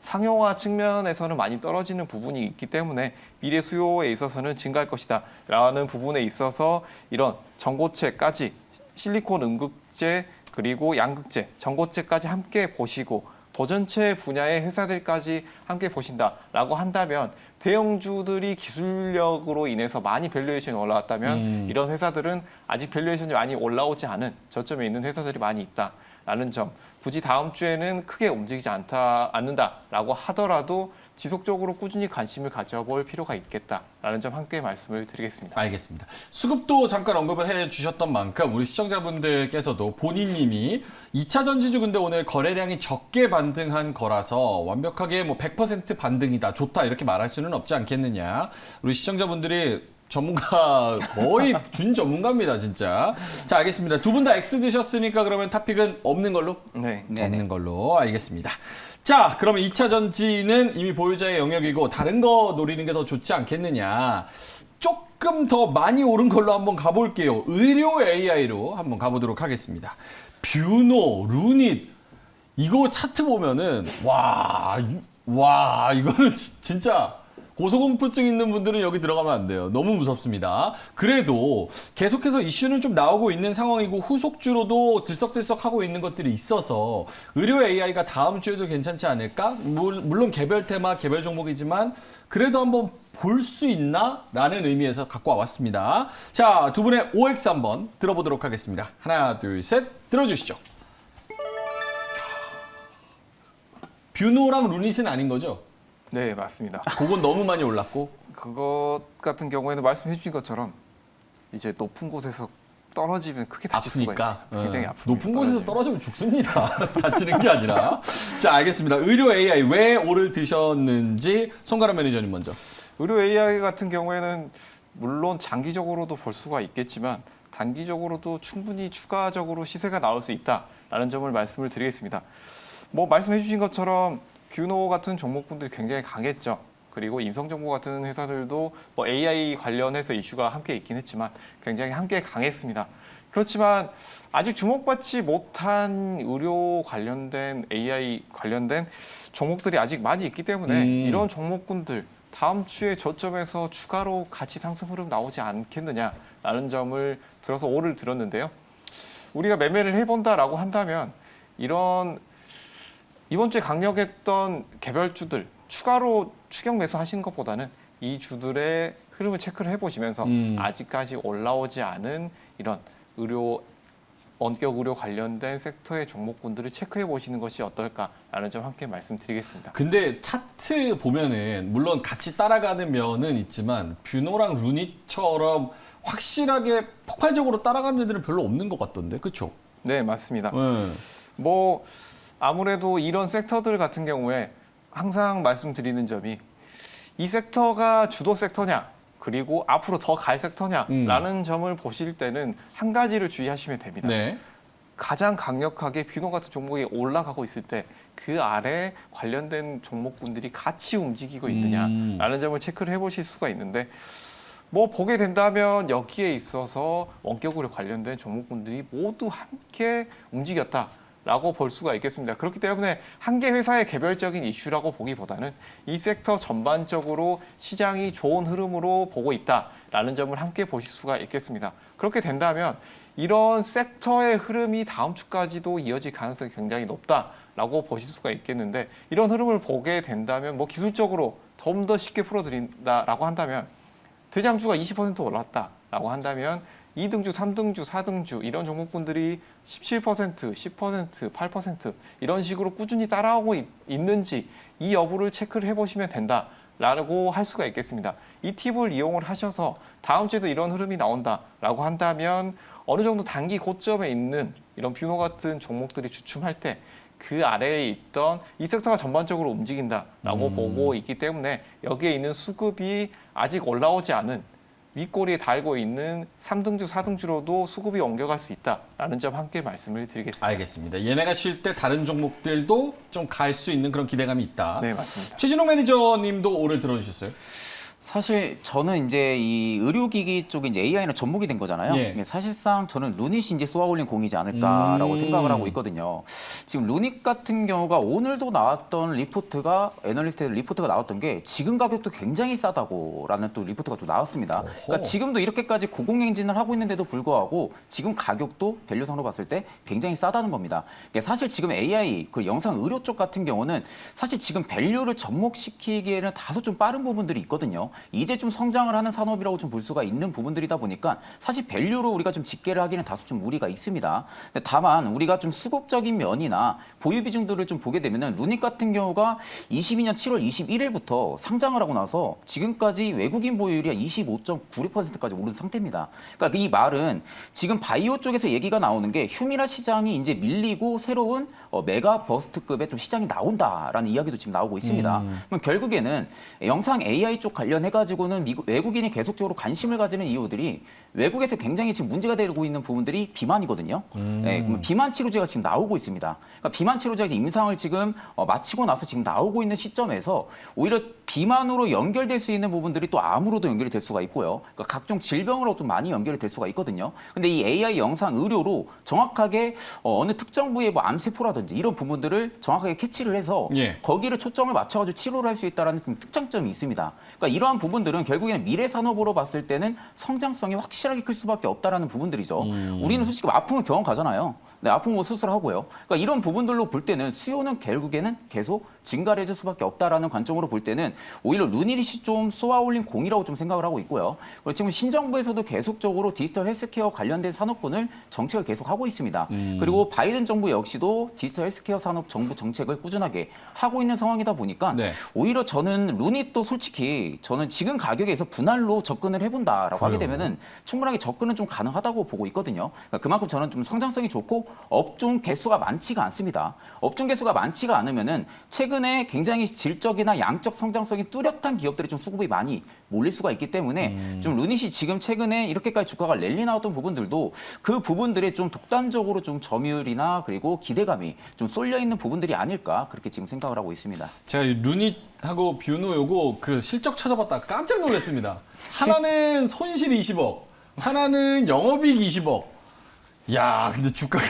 상용화 측면에서는 많이 떨어지는 부분이 있기 때문에 미래 수요에 있어서는 증가할 것이다 라는 부분에 있어서 이런 전고체까지 실리콘 음극재 그리고 양극재, 전고체까지 함께 보시고 도전체 분야의 회사들까지 함께 보신다라고 한다면 대형주들이 기술력으로 인해서 많이 밸류에이션이 올라왔다면 이런 회사들은 아직 밸류에이션이 많이 올라오지 않은 저점에 있는 회사들이 많이 있다라는 점. 굳이 다음 주에는 크게 움직이지 않는다라고 하더라도 지속적으로 꾸준히 관심을 가져볼 필요가 있겠다라는 점 함께 말씀을 드리겠습니다. 알겠습니다. 수급도 잠깐 언급을 해주셨던 만큼 우리 시청자분들께서도 본인님이 2차 전지주 근데 오늘 거래량이 적게 반등한 거라서 완벽하게 뭐 100% 반등이다, 좋다 이렇게 말할 수는 없지 않겠느냐. 우리 시청자분들이 전문가 거의 준 전문가입니다, 진짜. 자, 알겠습니다. 두 분 다 X 드셨으니까 그러면 탑픽은 없는 걸로? 네. 없는 걸로 알겠습니다. 자, 그러면 2차 전지는 이미 보유자의 영역이고 다른 거 노리는 게 더 좋지 않겠느냐. 조금 더 많이 오른 걸로 한번 가볼게요. 의료 AI로 한번 가보도록 하겠습니다. 뷰노, 루닛 이거 차트 보면은 와 이거는 진짜 고소공포증 있는 분들은 여기 들어가면 안 돼요. 너무 무섭습니다. 그래도 계속해서 이슈는 좀 나오고 있는 상황이고 후속주로도 들썩들썩하고 있는 것들이 있어서 의료 AI가 다음 주에도 괜찮지 않을까? 물론 개별 테마, 개별 종목이지만 그래도 한번 볼 수 있나? 라는 의미에서 갖고 와봤습니다. 자, 두 분의 OX 한번 들어보도록 하겠습니다. 하나, 둘, 셋 들어주시죠. 뷰노랑 루닛은 아닌 거죠? 네, 맞습니다. 그건 너무 많이 올랐고. 그것 같은 경우에는 말씀해 주신 것처럼 이제 높은 곳에서 떨어지면 크게 다칠 수가 아프니까. 있어요. 굉장히 아픕니다. 높은 곳에서 떨어지면 죽습니다. 다치는 게 아니라. 자, 알겠습니다. 의료 AI 왜 오를 드셨는지 송가람 매니저님 먼저. 의료 AI 같은 경우에는 물론 장기적으로도 볼 수가 있겠지만 단기적으로도 충분히 추가적으로 시세가 나올 수 있다라는 점을 말씀을 드리겠습니다. 뭐 말씀해 주신 것처럼 뷰노 같은 종목군들이 굉장히 강했죠. 그리고 인성정보 같은 회사들도 뭐 AI 관련해서 이슈가 함께 있긴 했지만 굉장히 함께 강했습니다. 그렇지만 아직 주목받지 못한 의료 관련된 AI 관련된 종목들이 아직 많이 있기 때문에 이런 종목군들 다음 주에 저점에서 추가로 같이 상승 흐름 나오지 않겠느냐라는 점을 들어서 오를 들었는데요. 우리가 매매를 해본다라고 한다면 이번 주에 강력했던 개별주들 추가로 추격 매수하시는 것보다는 이 주들의 흐름을 체크를 해보시면서 아직까지 올라오지 않은 이런 원격 의료 관련된 섹터의 종목군들을 체크해 보시는 것이 어떨까라는 점 함께 말씀드리겠습니다. 근데 차트 보면은 물론 같이 따라가는 면은 있지만 뷰노랑 루닛처럼 확실하게 폭발적으로 따라가는 애들은 별로 없는 것 같던데, 그렇죠? 네, 맞습니다. 네. 뭐 아무래도 이런 섹터들 같은 경우에 항상 말씀드리는 점이 이 섹터가 주도 섹터냐 그리고 앞으로 더 갈 섹터냐라는 점을 보실 때는 한 가지를 주의하시면 됩니다. 네. 가장 강력하게 뷰노 같은 종목이 올라가고 있을 때 그 아래 관련된 종목군들이 같이 움직이고 있느냐라는 점을 체크를 해보실 수가 있는데 뭐 보게 된다면 여기에 있어서 원격으로 관련된 종목군들이 모두 함께 움직였다. 라고 볼 수가 있겠습니다. 그렇기 때문에 한 개 회사의 개별적인 이슈라고 보기보다는 이 섹터 전반적으로 시장이 좋은 흐름으로 보고 있다라는 점을 함께 보실 수가 있겠습니다. 그렇게 된다면 이런 섹터의 흐름이 다음 주까지도 이어질 가능성이 굉장히 높다라고 보실 수가 있겠는데 이런 흐름을 보게 된다면 뭐 기술적으로 좀 더 쉽게 풀어드린다라고 한다면 대장주가 20% 올랐다라고 한다면 2등주, 3등주, 4등주 이런 종목군들이 17%, 10%, 8% 이런 식으로 꾸준히 따라오고 있는지 이 여부를 체크를 해보시면 된다라고 할 수가 있겠습니다. 이 팁을 이용을 하셔서 다음 주에도 이런 흐름이 나온다라고 한다면 어느 정도 단기 고점에 있는 이런 뷰노 같은 종목들이 주춤할 때 그 아래에 있던 이 섹터가 전반적으로 움직인다라고 보고 있기 때문에 여기에 있는 수급이 아직 올라오지 않은 윗꼬리에 달고 있는 3등주, 4등주로도 수급이 옮겨갈 수 있다라는 점 함께 말씀을 드리겠습니다. 알겠습니다. 얘네가 쉴 때 다른 종목들도 좀 갈 수 있는 그런 기대감이 있다. 네, 맞습니다. 최진호 매니저님도 오늘 들어주셨어요? 사실 저는 이제 이 의료기기 쪽에 이제 AI는 접목이 된 거잖아요. 예. 사실상 저는 루닛이 이제 쏘아올린 공이지 않을까라고 생각을 하고 있거든요. 지금 루닛 같은 경우가 오늘도 나왔던 리포트가 애널리스트의 리포트가 나왔던 게 지금 가격도 굉장히 싸다고라는 또 리포트가 또 나왔습니다. 그러니까 지금도 이렇게까지 고공행진을 하고 있는데도 불구하고 지금 가격도 밸류상으로 봤을 때 굉장히 싸다는 겁니다. 그러니까 사실 지금 AI 그 영상 의료 쪽 같은 경우는 사실 지금 밸류를 접목시키기에는 다소 좀 빠른 부분들이 있거든요. 이제 좀 성장을 하는 산업이라고 좀 볼 수가 있는 부분들이다 보니까 사실 밸류로 우리가 좀 집계를 하기는 다소 좀 무리가 있습니다. 근데 다만 우리가 좀 수급적인 면이나 보유 비중들을 좀 보게 되면은 루닛 같은 경우가 22년 7월 21일부터 상장을 하고 나서 지금까지 외국인 보유율이 25.96%까지 오른 상태입니다. 그러니까 이 말은 지금 바이오 쪽에서 얘기가 나오는 게 휴미라 시장이 이제 밀리고 새로운 메가 버스트급의 좀 시장이 나온다라는 이야기도 지금 나오고 있습니다. 그럼 결국에는 영상 AI 쪽 관련해가지고는 외국인이 계속적으로 관심을 가지는 이유들이 외국에서 굉장히 지금 문제가 되고 있는 부분들이 비만이거든요. 네, 그럼 비만 치료제가 지금 나오고 있습니다. 그러니까 비만 치료제가 임상을 지금 마치고 나서 지금 나오고 있는 시점에서 오히려 비만으로 연결될 수 있는 부분들이 또 암으로도 연결이 될 수가 있고요. 그러니까 각종 질병으로 좀 많이 연결이 될 수가 있거든요. 근데 이 AI 영상 의료로 정확하게 어느 특정 부위의 뭐 암세포라든지 이런 부분들을 정확하게 캐치를 해서 예. 거기를 초점을 맞춰가지고 치료를 할 수 있다는 좀 특장점이 있습니다. 그러니까 이러한 부분들은 결국에는 미래 산업으로 봤을 때는 성장성이 확실하게 클 수밖에 없다라는 부분들이죠. 우리는 솔직히 아프면 병원 가잖아요. 네, 아프면 뭐 수술하고요. 그러니까 이런 부분들로 볼 때는 수요는 결국에는 계속 증가를 해줄 수밖에 없다라는 관점으로 볼 때는 오히려 루닛이 좀 쏘아올린 공이라고 좀 생각을 하고 있고요. 그리고 지금 신정부에서도 계속적으로 디지털 헬스케어 관련된 산업군을 정책을 계속 하고 있습니다. 그리고 바이든 정부 역시도 디지털 헬스케어 산업 정부 정책을 꾸준하게 하고 있는 상황이다 보니까 네. 오히려 저는 루닛도 솔직히 저는 지금 가격에서 분할로 접근을 해본다라고 하게 되면은 충분하게 접근은 좀 가능하다고 보고 있거든요. 그러니까 그만큼 저는 좀 성장성이 좋고 업종 개수가 많지가 않습니다. 업종 개수가 많지가 않으면은 최근에 굉장히 질적이나 양적 성장성이 뚜렷한 기업들이 좀 수급이 많이 몰릴 수가 있기 때문에 좀 루닛이 지금 최근에 이렇게까지 주가가 랠리 나왔던 부분들도 그 부분들에 좀 독단적으로 좀 점유율이나 그리고 기대감이 좀 쏠려 있는 부분들이 아닐까 그렇게 지금 생각을 하고 있습니다. 제가 이 루닛하고 뷰노 요거 그 실적 찾아봤다 깜짝 놀랐습니다. 하나는 손실 20억, 하나는 영업이익 20억. 야, 근데 주가가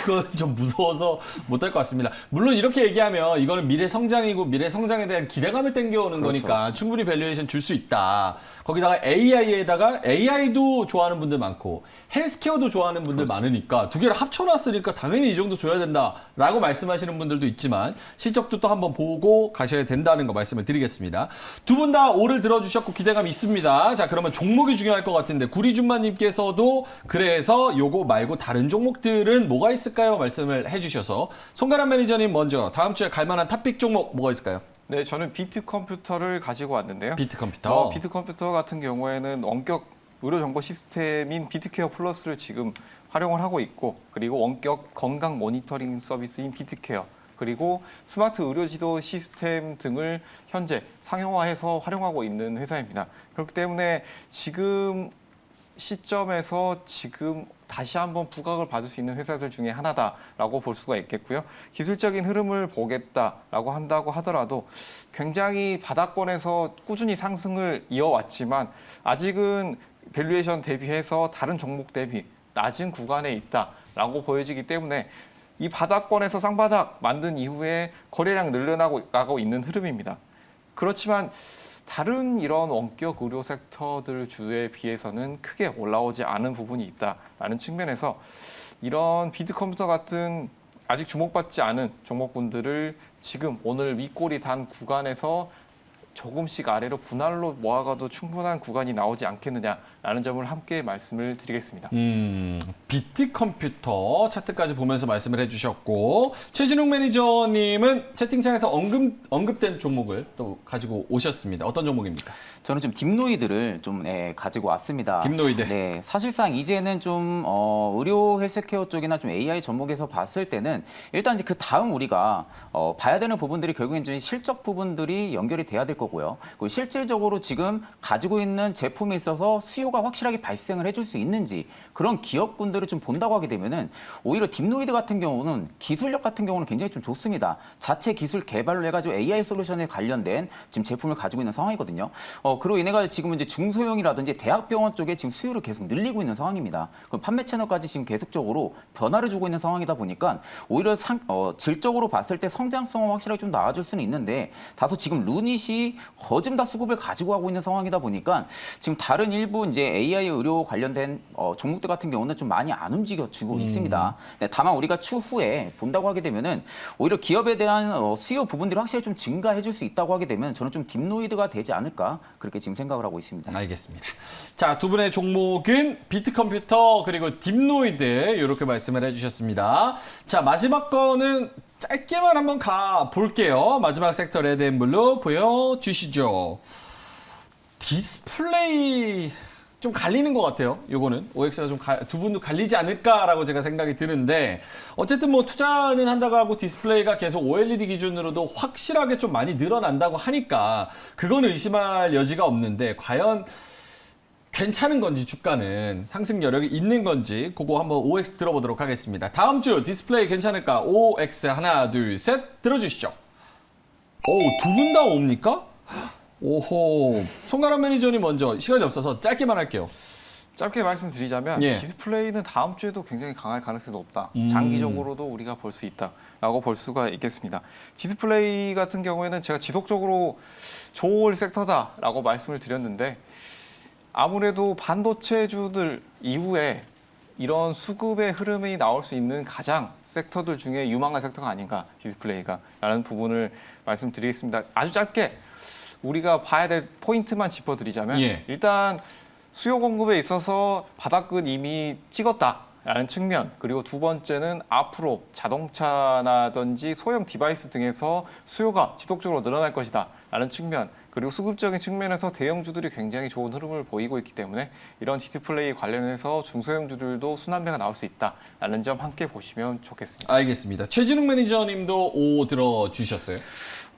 이거 좀 무서워서 못할 것 같습니다. 물론 이렇게 얘기하면 이거는 미래 성장이고 미래 성장에 대한 기대감을 땡겨오는 거니까 그렇죠. 충분히 밸류에이션 줄 수 있다. 거기다가 AI에다가 AI도 좋아하는 분들 많고 헬스케어도 좋아하는 분들 많으니까 두 개를 합쳐놨으니까 당연히 이 정도 줘야 된다라고 말씀하시는 분들도 있지만 실적도 또 한번 보고 가셔야 된다는 거 말씀을 드리겠습니다. 두 분 다 오를 들어주셨고 기대감이 있습니다. 자, 그러면 종목이 중요할 것 같은데 구리준마님께서도 그래서 요거 말고 다른 종목들은 뭐가 있을까요? 말씀을 해주셔서 송가람 매니저님 먼저 다음 주에 갈만한 탑픽 종목 뭐가 있을까요? 네, 저는 비트 컴퓨터를 가지고 왔는데요. 비트 컴퓨터. 비트 컴퓨터 같은 경우에는 원격 의료 정보 시스템인 비트케어 플러스를 지금 활용을 하고 있고, 그리고 원격 건강 모니터링 서비스인 비트케어, 그리고 스마트 의료 지도 시스템 등을 현재 상용화해서 활용하고 있는 회사입니다. 그렇기 때문에 지금 시점에서 지금 다시 한번 부각을 받을 수 있는 회사들 중에 하나다라고 볼 수가 있겠고요. 기술적인 흐름을 보겠다라고 한다고 하더라도 굉장히 바닥권에서 꾸준히 상승을 이어왔지만 아직은 밸류에이션 대비해서 다른 종목 대비 낮은 구간에 있다라고 보여지기 때문에 이 바닥권에서 쌍바닥 만든 이후에 거래량 늘어나고 있는 흐름입니다. 그렇지만 다른 이런 원격 의료 섹터들 주에 비해서는 크게 올라오지 않은 부분이 있다라는 측면에서 이런 비트컴퓨터 같은 아직 주목받지 않은 종목군들을 지금 오늘 윗골이 단 구간에서 조금씩 아래로 분할로 모아가도 충분한 구간이 나오지 않겠느냐라는 점을 함께 말씀을 드리겠습니다. 비트컴퓨터 차트까지 보면서 말씀을 해주셨고 최진웅 매니저님은 채팅창에서 언급된 종목을 또 가지고 오셨습니다. 어떤 종목입니까? 저는 좀 딥노이드를 좀 가지고 왔습니다. 딥노이드. 네, 사실상 이제는 좀 의료 헬스케어 쪽이나 좀 AI 접목에서 봤을 때는 일단 이제 그 다음 우리가 봐야 되는 부분들이 결국엔 이제 실적 부분들이 연결이 돼야 될 거고요. 그리고 실질적으로 지금 가지고 있는 제품에 있어서 수요가 확실하게 발생을 해줄 수 있는지 그런 기업군들을 좀 본다고 하게 되면은 오히려 딥노이드 같은 경우는 기술력 같은 경우는 굉장히 좀 좋습니다. 자체 기술 개발을 해가지고 AI 솔루션에 관련된 지금 제품을 가지고 있는 상황이거든요. 그로 인해 가지고 지금 이제 중소형이라든지 대학병원 쪽에 지금 수요를 계속 늘리고 있는 상황입니다. 그럼 판매 채널까지 지금 계속적으로 변화를 주고 있는 상황이다 보니까 오히려 질적으로 봤을 때 성장성은 확실하게 좀 나아질 수는 있는데 다소 지금 루닛이 거즘 다 수급을 가지고 가고 있는 상황이다 보니까 지금 다른 일부 이제 AI 의료 관련된 종목들 같은 경우는 좀 많이 안 움직여주고 있습니다. 네, 다만 우리가 추후에 본다고 하게 되면은 오히려 기업에 대한 수요 부분들이 확실히 좀 증가해줄 수 있다고 하게 되면 저는 좀 딥노이드가 되지 않을까 그렇게 지금 생각을 하고 있습니다. 알겠습니다. 자, 두 분의 종목은 비트컴퓨터 그리고 딥노이드 이렇게 말씀을 해주셨습니다. 자, 마지막 거는 짧게만 한번 가볼게요. 마지막 섹터 레드앤블루 보여주시죠. 디스플레이 좀 갈리는 것 같아요. 요거는 OX가 좀 두 분도 갈리지 않을까라고 제가 생각이 드는데 어쨌든 뭐 투자는 한다고 하고 디스플레이가 계속 OLED 기준으로도 확실하게 좀 많이 늘어난다고 하니까 그건 의심할 여지가 없는데 과연 괜찮은 건지 주가는 상승 여력이 있는 건지 그거 한번 OX 들어보도록 하겠습니다. 다음 주 디스플레이 괜찮을까? OX 하나 둘 셋 들어주시죠. 오, 두 분 다 옵니까? 오호, 송가람 매니저님 먼저 시간이 없어서 짧게만 할게요. 짧게 말씀드리자면 예. 디스플레이는 다음 주에도 굉장히 강할 가능성이 높다. 장기적으로도 우리가 볼 수 있다라고 볼 수가 있겠습니다. 디스플레이 같은 경우에는 제가 지속적으로 좋을 섹터다라고 말씀을 드렸는데 아무래도 반도체주들 이후에 이런 수급의 흐름이 나올 수 있는 가장 섹터들 중에 유망한 섹터가 아닌가 디스플레이가 라는 부분을 말씀드리겠습니다. 아주 짧게 우리가 봐야 될 포인트만 짚어드리자면 예. 일단 수요 공급에 있어서 바닥은 이미 찍었다라는 측면 그리고 두 번째는 앞으로 자동차라든지 소형 디바이스 등에서 수요가 지속적으로 늘어날 것이다 라는 측면 그리고 수급적인 측면에서 대형주들이 굉장히 좋은 흐름을 보이고 있기 때문에 이런 디스플레이 관련해서 중소형주들도 순환매가 나올 수 있다라는 점 함께 보시면 좋겠습니다. 알겠습니다. 최진웅 매니저님도 오 들어주셨어요.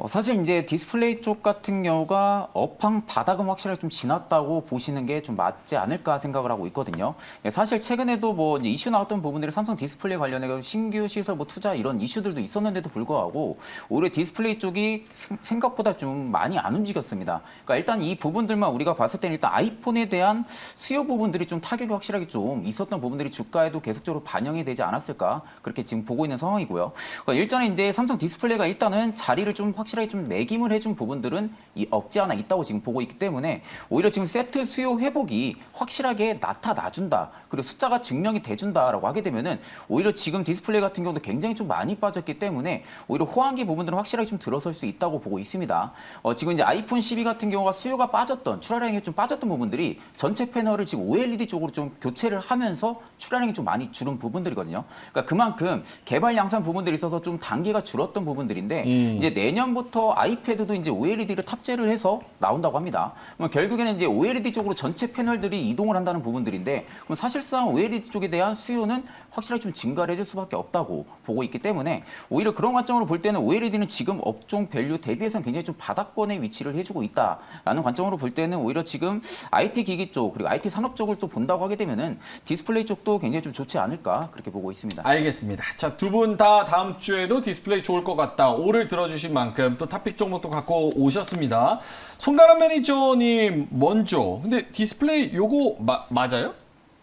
사실 이제 디스플레이 쪽 같은 경우가 업황 바닥은 확실하게 좀 지났다고 보시는 게 좀 맞지 않을까 생각을 하고 있거든요. 사실 최근에도 뭐 이제 이슈 나왔던 부분들이 삼성 디스플레이 관련해 신규 시설 뭐 투자 이런 이슈들도 있었는데도 불구하고 오히려 디스플레이 쪽이 생각보다 좀 많이 안 움직였습니다. 그러니까 일단 이 부분들만 우리가 봤을 때는 일단 아이폰에 대한 수요 부분들이 좀 타격이 확실하게 좀 있었던 부분들이 주가에도 계속적으로 반영이 되지 않았을까 그렇게 지금 보고 있는 상황이고요. 그러니까 일전에 이제 삼성 디스플레이가 일단은 자리를 좀 확실하게 좀 매김을 해준 부분들은 없지 않아 있다고 지금 보고 있기 때문에 오히려 지금 세트 수요 회복이 확실하게 나타나준다. 그리고 숫자가 증명이 돼준다라고 하게 되면은 오히려 지금 디스플레이 같은 경우도 굉장히 좀 많이 빠졌기 때문에 오히려 호황기 부분들은 확실하게 좀 들어설 수 있다고 보고 있습니다. 지금 이제 아이폰 12 같은 경우가 수요가 빠졌던 출하량이 좀 빠졌던 부분들이 전체 패널을 지금 OLED 쪽으로 좀 교체를 하면서 출하량이 좀 많이 줄은 부분들이거든요. 그러니까 그만큼 개발 양산 부분들이 있어서 좀 단계가 줄었던 부분들인데 이제 내년부터 아이패드도 이제 OLED를 탑재를 해서 나온다고 합니다. 그럼 결국에는 이제 OLED 쪽으로 전체 패널들이 이동을 한다는 부분들인데 그럼 사실상 OLED 쪽에 대한 수요는 확실하게 좀 증가를 해줄 수밖에 없다고 보고 있기 때문에 오히려 그런 관점으로 볼 때는 OLED는 지금 업종 밸류 대비해서는 굉장히 좀 바닥권에 위치를 해주고 있다라는 관점으로 볼 때는 오히려 지금 IT 기기 쪽 그리고 IT 산업 쪽을 또 본다고 하게 되면은 디스플레이 쪽도 굉장히 좀 좋지 않을까 그렇게 보고 있습니다. 알겠습니다. 자, 두 분 다 다음 주에도 디스플레이 좋을 것 같다. 오를 들어주신 만큼 또 탑픽 종목도 갖고 오셨습니다. 송가람 매니저님 먼저. 근데 디스플레이 요거 맞아요?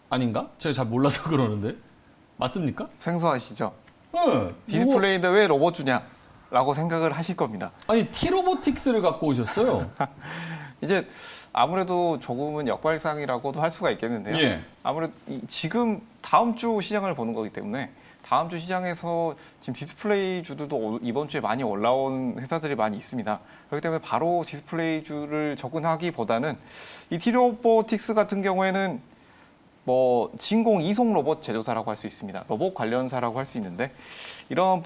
아닌가? 제가 잘 몰라서 그러는데. 맞습니까? 생소하시죠? 네, 디스플레이인데 왜 로봇 주냐라고 생각을 하실 겁니다. 아니 T로보틱스를 갖고 오셨어요. 이제 아무래도 조금은 역발상이라고도 할 수가 있겠는데요. 예. 아무래도 지금 다음 주 시장을 보는 거기 때문에 다음 주 시장에서 지금 디스플레이 주들도 이번 주에 많이 올라온 회사들이 많이 있습니다. 그렇기 때문에 바로 디스플레이 주를 접근하기보다는 이 T로보틱스 같은 경우에는 뭐 진공 이송 로봇 제조사라고 할 수 있습니다. 로봇 관련사라고 할 수 있는데 이런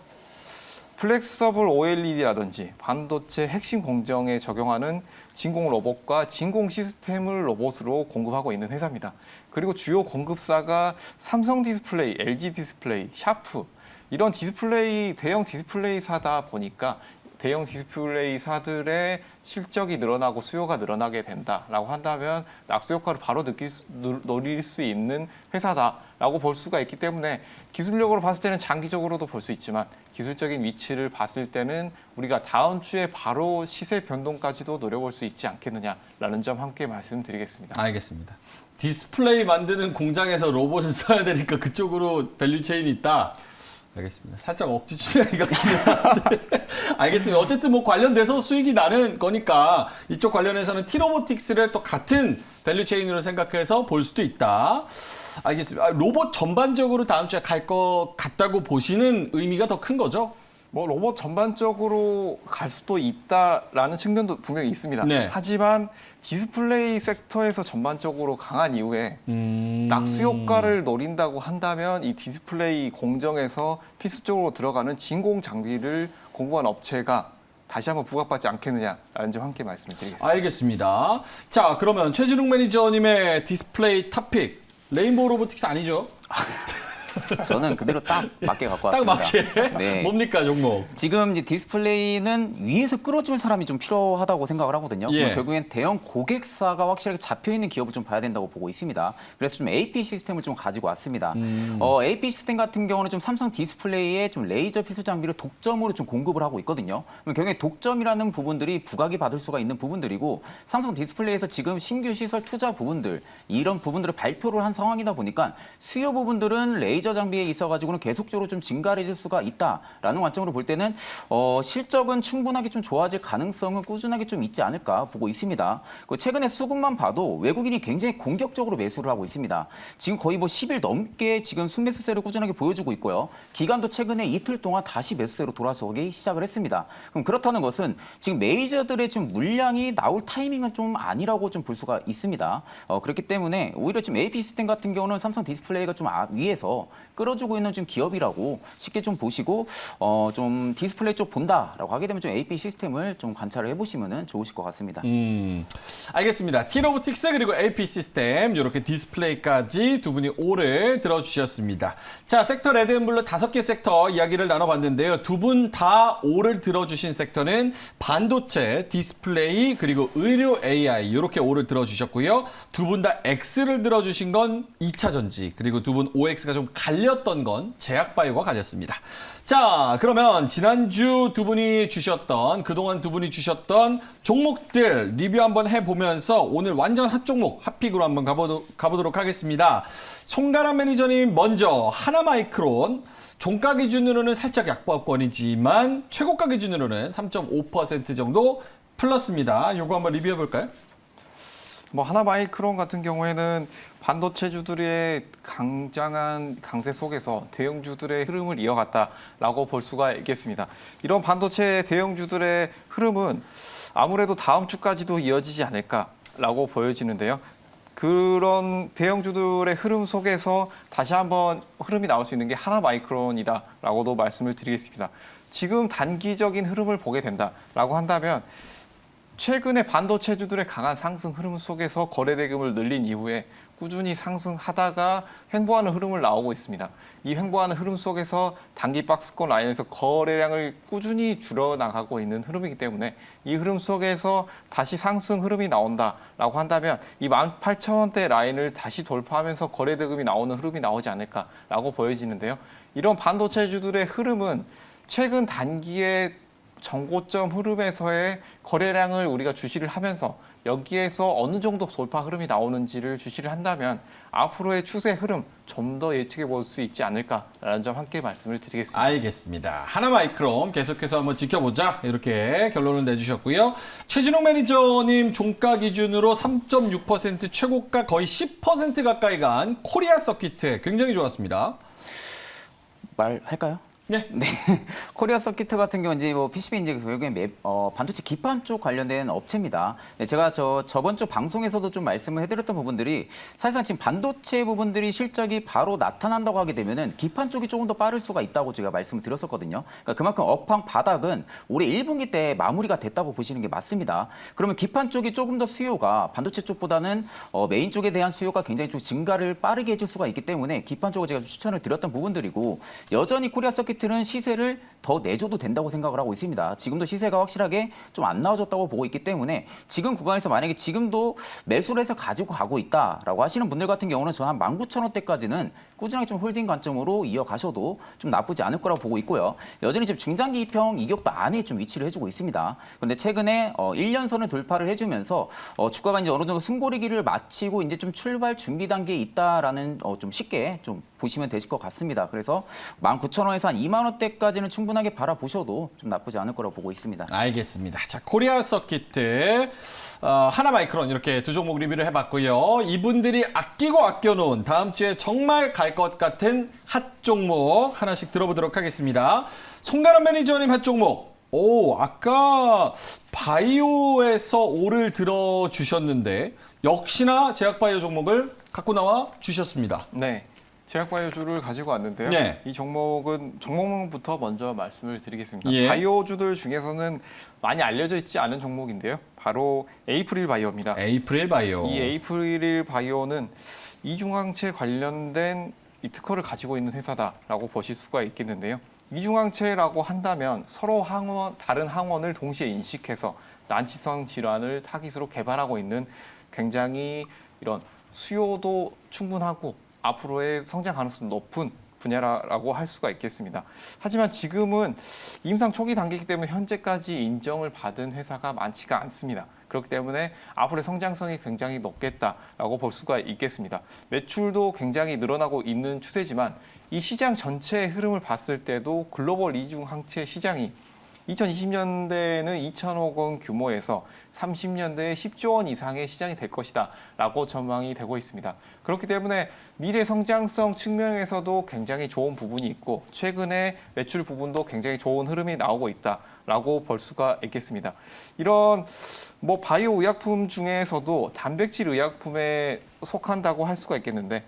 플렉서블 OLED라든지 반도체 핵심 공정에 적용하는 진공 로봇과 진공 시스템을 로봇으로 공급하고 있는 회사입니다. 그리고 주요 공급사가 삼성 디스플레이, LG 디스플레이, 샤프 이런 디스플레이 대형 디스플레이사다 보니까 대형 디스플레이사들의 실적이 늘어나고 수요가 늘어나게 된다라고 한다면 낙수 효과를 바로 노릴 수 있는 회사다라고 볼 수가 있기 때문에 기술력으로 봤을 때는 장기적으로도 볼 수 있지만 기술적인 위치를 봤을 때는 우리가 다음 주에 바로 시세 변동까지도 노려볼 수 있지 않겠느냐라는 점 함께 말씀드리겠습니다. 알겠습니다. 디스플레이 만드는 공장에서 로봇을 써야 되니까 그쪽으로 밸류체인이 있다. 알겠습니다. 살짝 억지 추정이 같긴 한데 알겠습니다. 어쨌든 뭐 관련돼서 수익이 나는 거니까 이쪽 관련해서는 T로보틱스를 또 같은 밸류체인으로 생각해서 볼 수도 있다. 알겠습니다. 로봇 전반적으로 다음 주에 갈 것 같다고 보시는 의미가 더 큰 거죠? 뭐 로봇 전반적으로 갈 수도 있다라는 측면도 분명히 있습니다. 네. 하지만 디스플레이 섹터에서 전반적으로 강한 이후에 낙수 효과를 노린다고 한다면 이 디스플레이 공정에서 필수적으로 들어가는 진공 장비를 공급한 업체가 다시 한번 부각받지 않겠느냐라는 점 함께 말씀을 드리겠습니다. 알겠습니다. 자, 그러면 최진웅 매니저님의 디스플레이 탑픽 레인보우 로보틱스 아니죠? 저는 그대로 딱 맞게 갖고 딱 왔습니다. 맞게. 네. 뭡니까 종목? 지금 이제 디스플레이는 위에서 끌어줄 사람이 좀 필요하다고 생각을 하거든요. 예. 결국엔 대형 고객사가 확실하게 잡혀 있는 기업을 좀 봐야 된다고 보고 있습니다. 그래서 좀 AP 시스템을 좀 가지고 왔습니다. AP 시스템 같은 경우는 좀 삼성 디스플레이에 좀 레이저 필수 장비를 독점으로 좀 공급을 하고 있거든요. 결국에 독점이라는 부분들이 부각이 받을 수가 있는 부분들이고 삼성 디스플레이에서 지금 신규 시설 투자 부분들 이런 부분들을 발표를 한 상황이다 보니까 수요 부분들은 레이저 장비에 있어가지고는 계속적으로 좀 증가해질 수가 있다라는 관점으로 볼 때는 실적은 충분하게 좀 좋아질 가능성은 꾸준하게 좀 있지 않을까 보고 있습니다. 최근에 수급만 봐도 외국인이 굉장히 공격적으로 매수를 하고 있습니다. 지금 거의 뭐 10일 넘게 지금 순매수세를 꾸준하게 보여주고 있고요. 기간도 최근에 이틀 동안 다시 매수세로 돌아서기 시작을 했습니다. 그럼 그렇다는 것은 지금 메이저들의 좀 물량이 나올 타이밍은 좀 아니라고 좀 볼 수가 있습니다. 그렇기 때문에 오히려 지금 AP 시스템 같은 경우는 삼성 디스플레이가 좀 위에서 끌어주고 있는 좀 기업이라고 쉽게 좀 보시고 좀 디스플레이 쪽 본다라고 하게 되면 좀 AP 시스템을 좀 관찰을 해보시면 좋으실 것 같습니다. 알겠습니다. T로보틱스 그리고 AP 시스템 이렇게 디스플레이까지 두 분이 오를 들어주셨습니다. 자, 섹터 레드앤블루 5개 섹터 이야기를 나눠봤는데요. 두 분 다 오를 들어주신 섹터는 반도체, 디스플레이 그리고 의료 AI 이렇게 오를 들어주셨고요. 두 분 다 X를 들어주신 건 2차 전지 그리고 두 분 OX가 좀 갈렸던 건 제약바이오가 갈렸습니다. 자, 그러면 지난주 그동안 두 분이 주셨던 종목들 리뷰 한번 해보면서 오늘 완전 핫 종목, 핫픽으로 한번 가보도록 하겠습니다. 송가람 매니저님 먼저 하나마이크론, 종가 기준으로는 살짝 약보합권이지만 최고가 기준으로는 3.5% 정도 플러스입니다. 요거 한번 리뷰해볼까요? 뭐 하나마이크론 같은 경우에는 반도체주들의 강장한 강세 속에서 대형주들의 흐름을 이어갔다라고 볼 수가 있겠습니다. 이런 반도체 대형주들의 흐름은 아무래도 다음 주까지도 이어지지 않을까라고 보여지는데요. 그런 대형주들의 흐름 속에서 다시 한번 흐름이 나올 수 있는 게 하나마이크론이다라고도 말씀을 드리겠습니다. 지금 단기적인 흐름을 보게 된다라고 한다면 최근에 반도체주들의 강한 상승 흐름 속에서 거래대금을 늘린 이후에 꾸준히 상승하다가 횡보하는 흐름을 나오고 있습니다. 이 횡보하는 흐름 속에서 단기 박스권 라인에서 거래량을 꾸준히 줄여나가고 있는 흐름이기 때문에 이 흐름 속에서 다시 상승 흐름이 나온다라고 한다면 이 18,000원대 라인을 다시 돌파하면서 거래대금이 나오는 흐름이 나오지 않을까라고 보여지는데요. 이런 반도체주들의 흐름은 최근 단기에 정고점 흐름에서의 거래량을 우리가 주시를 하면서 여기에서 어느 정도 돌파 흐름이 나오는지를 주시를 한다면 앞으로의 추세 흐름 좀 더 예측해 볼 수 있지 않을까라는 점 함께 말씀을 드리겠습니다. 알겠습니다. 하나마이크론 계속해서 한번 지켜보자 이렇게 결론을 내주셨고요. 최진욱 매니저님 종가 기준으로 3.6% 최고가 거의 10% 가까이 간 코리아 서키트 굉장히 좋았습니다. 말할까요? 네. 네, 코리아 서키트 같은 경우는 이제 뭐 PCB 이제 결국엔 반도체 기판 쪽 관련된 업체입니다. 네, 제가 저번 주 방송에서도 좀 말씀을 해드렸던 부분들이 사실상 지금 반도체 부분들이 실적이 바로 나타난다고 하게 되면은 기판 쪽이 조금 더 빠를 수가 있다고 제가 말씀을 드렸었거든요. 그러니까 그만큼 업황 바닥은 올해 1분기 때 마무리가 됐다고 보시는 게 맞습니다. 그러면 기판 쪽이 조금 더 수요가 반도체 쪽보다는 메인 쪽에 대한 수요가 굉장히 좀 증가를 빠르게 해줄 수가 있기 때문에 기판 쪽을 제가 추천을 드렸던 부분들이고 여전히 코리아 서키트 는 시세를 더 내줘도 된다고 생각을 하고 있습니다. 지금도 시세가 확실하게 좀 안 나와줬다고 보고 있기 때문에 지금 구간에서 만약에 지금도 매수를 해서 가지고 가고 있다라고 하시는 분들 같은 경우는 저는 한 19,000원대까지는 꾸준하게 좀 홀딩 관점으로 이어가셔도 좀 나쁘지 않을 거라고 보고 있고요. 여전히 지금 중장기 이평 이격도 안에 좀 위치를 해주고 있습니다. 그런데 최근에 1년선을 돌파를 해주면서 주가가 이제 어느 정도 숨고르기를 마치고 이제 좀 출발 준비 단계에 있다라는 좀 쉽게 좀 보시면 되실 것 같습니다. 그래서 19,000원에서 한 2만 원대까지는 충분하게 바라보셔도 좀 나쁘지 않을 거라고 보고 있습니다. 알겠습니다. 자, 코리아 서키트, 하나마이크론 이렇게 두 종목 리뷰를 해봤고요. 이분들이 아끼고 아껴놓은 다음 주에 정말 갈 것 같은 핫 종목 하나씩 들어보도록 하겠습니다. 송가람 매니저님 핫 종목. 오, 아까 바이오에서 오를 들어주셨는데 역시나 제약바이오 종목을 갖고 나와 주셨습니다. 네. 제약바이오주를 가지고 왔는데요. 네. 이 종목은 종목부터 먼저 말씀을 드리겠습니다. 예. 바이오주들 중에서는 많이 알려져 있지 않은 종목인데요. 바로 에이프릴 바이오입니다. 에이프릴 바이오. 이 에이프릴 바이오는 이중항체 관련된 이 특허를 가지고 있는 회사다라고 보실 수가 있겠는데요. 이중항체라고 한다면 서로 다른 항원을 동시에 인식해서 난치성 질환을 타깃으로 개발하고 있는 굉장히 이런 수요도 충분하고 앞으로의 성장 가능성이 높은 분야라고 할 수가 있겠습니다. 하지만 지금은 임상 초기 단계이기 때문에 현재까지 인정을 받은 회사가 많지가 않습니다. 그렇기 때문에 앞으로의 성장성이 굉장히 높겠다라고 볼 수가 있겠습니다. 매출도 굉장히 늘어나고 있는 추세지만 이 시장 전체의 흐름을 봤을 때도 글로벌 이중 항체 시장이 2020년대에는 2천억 원 규모에서 30년대에 10조 원 이상의 시장이 될 것이다 라고 전망이 되고 있습니다. 그렇기 때문에 미래 성장성 측면에서도 굉장히 좋은 부분이 있고 최근에 매출 부분도 굉장히 좋은 흐름이 나오고 있다라고 볼 수가 있겠습니다. 이런 뭐 바이오 의약품 중에서도 단백질 의약품에 속한다고 할 수가 있겠는데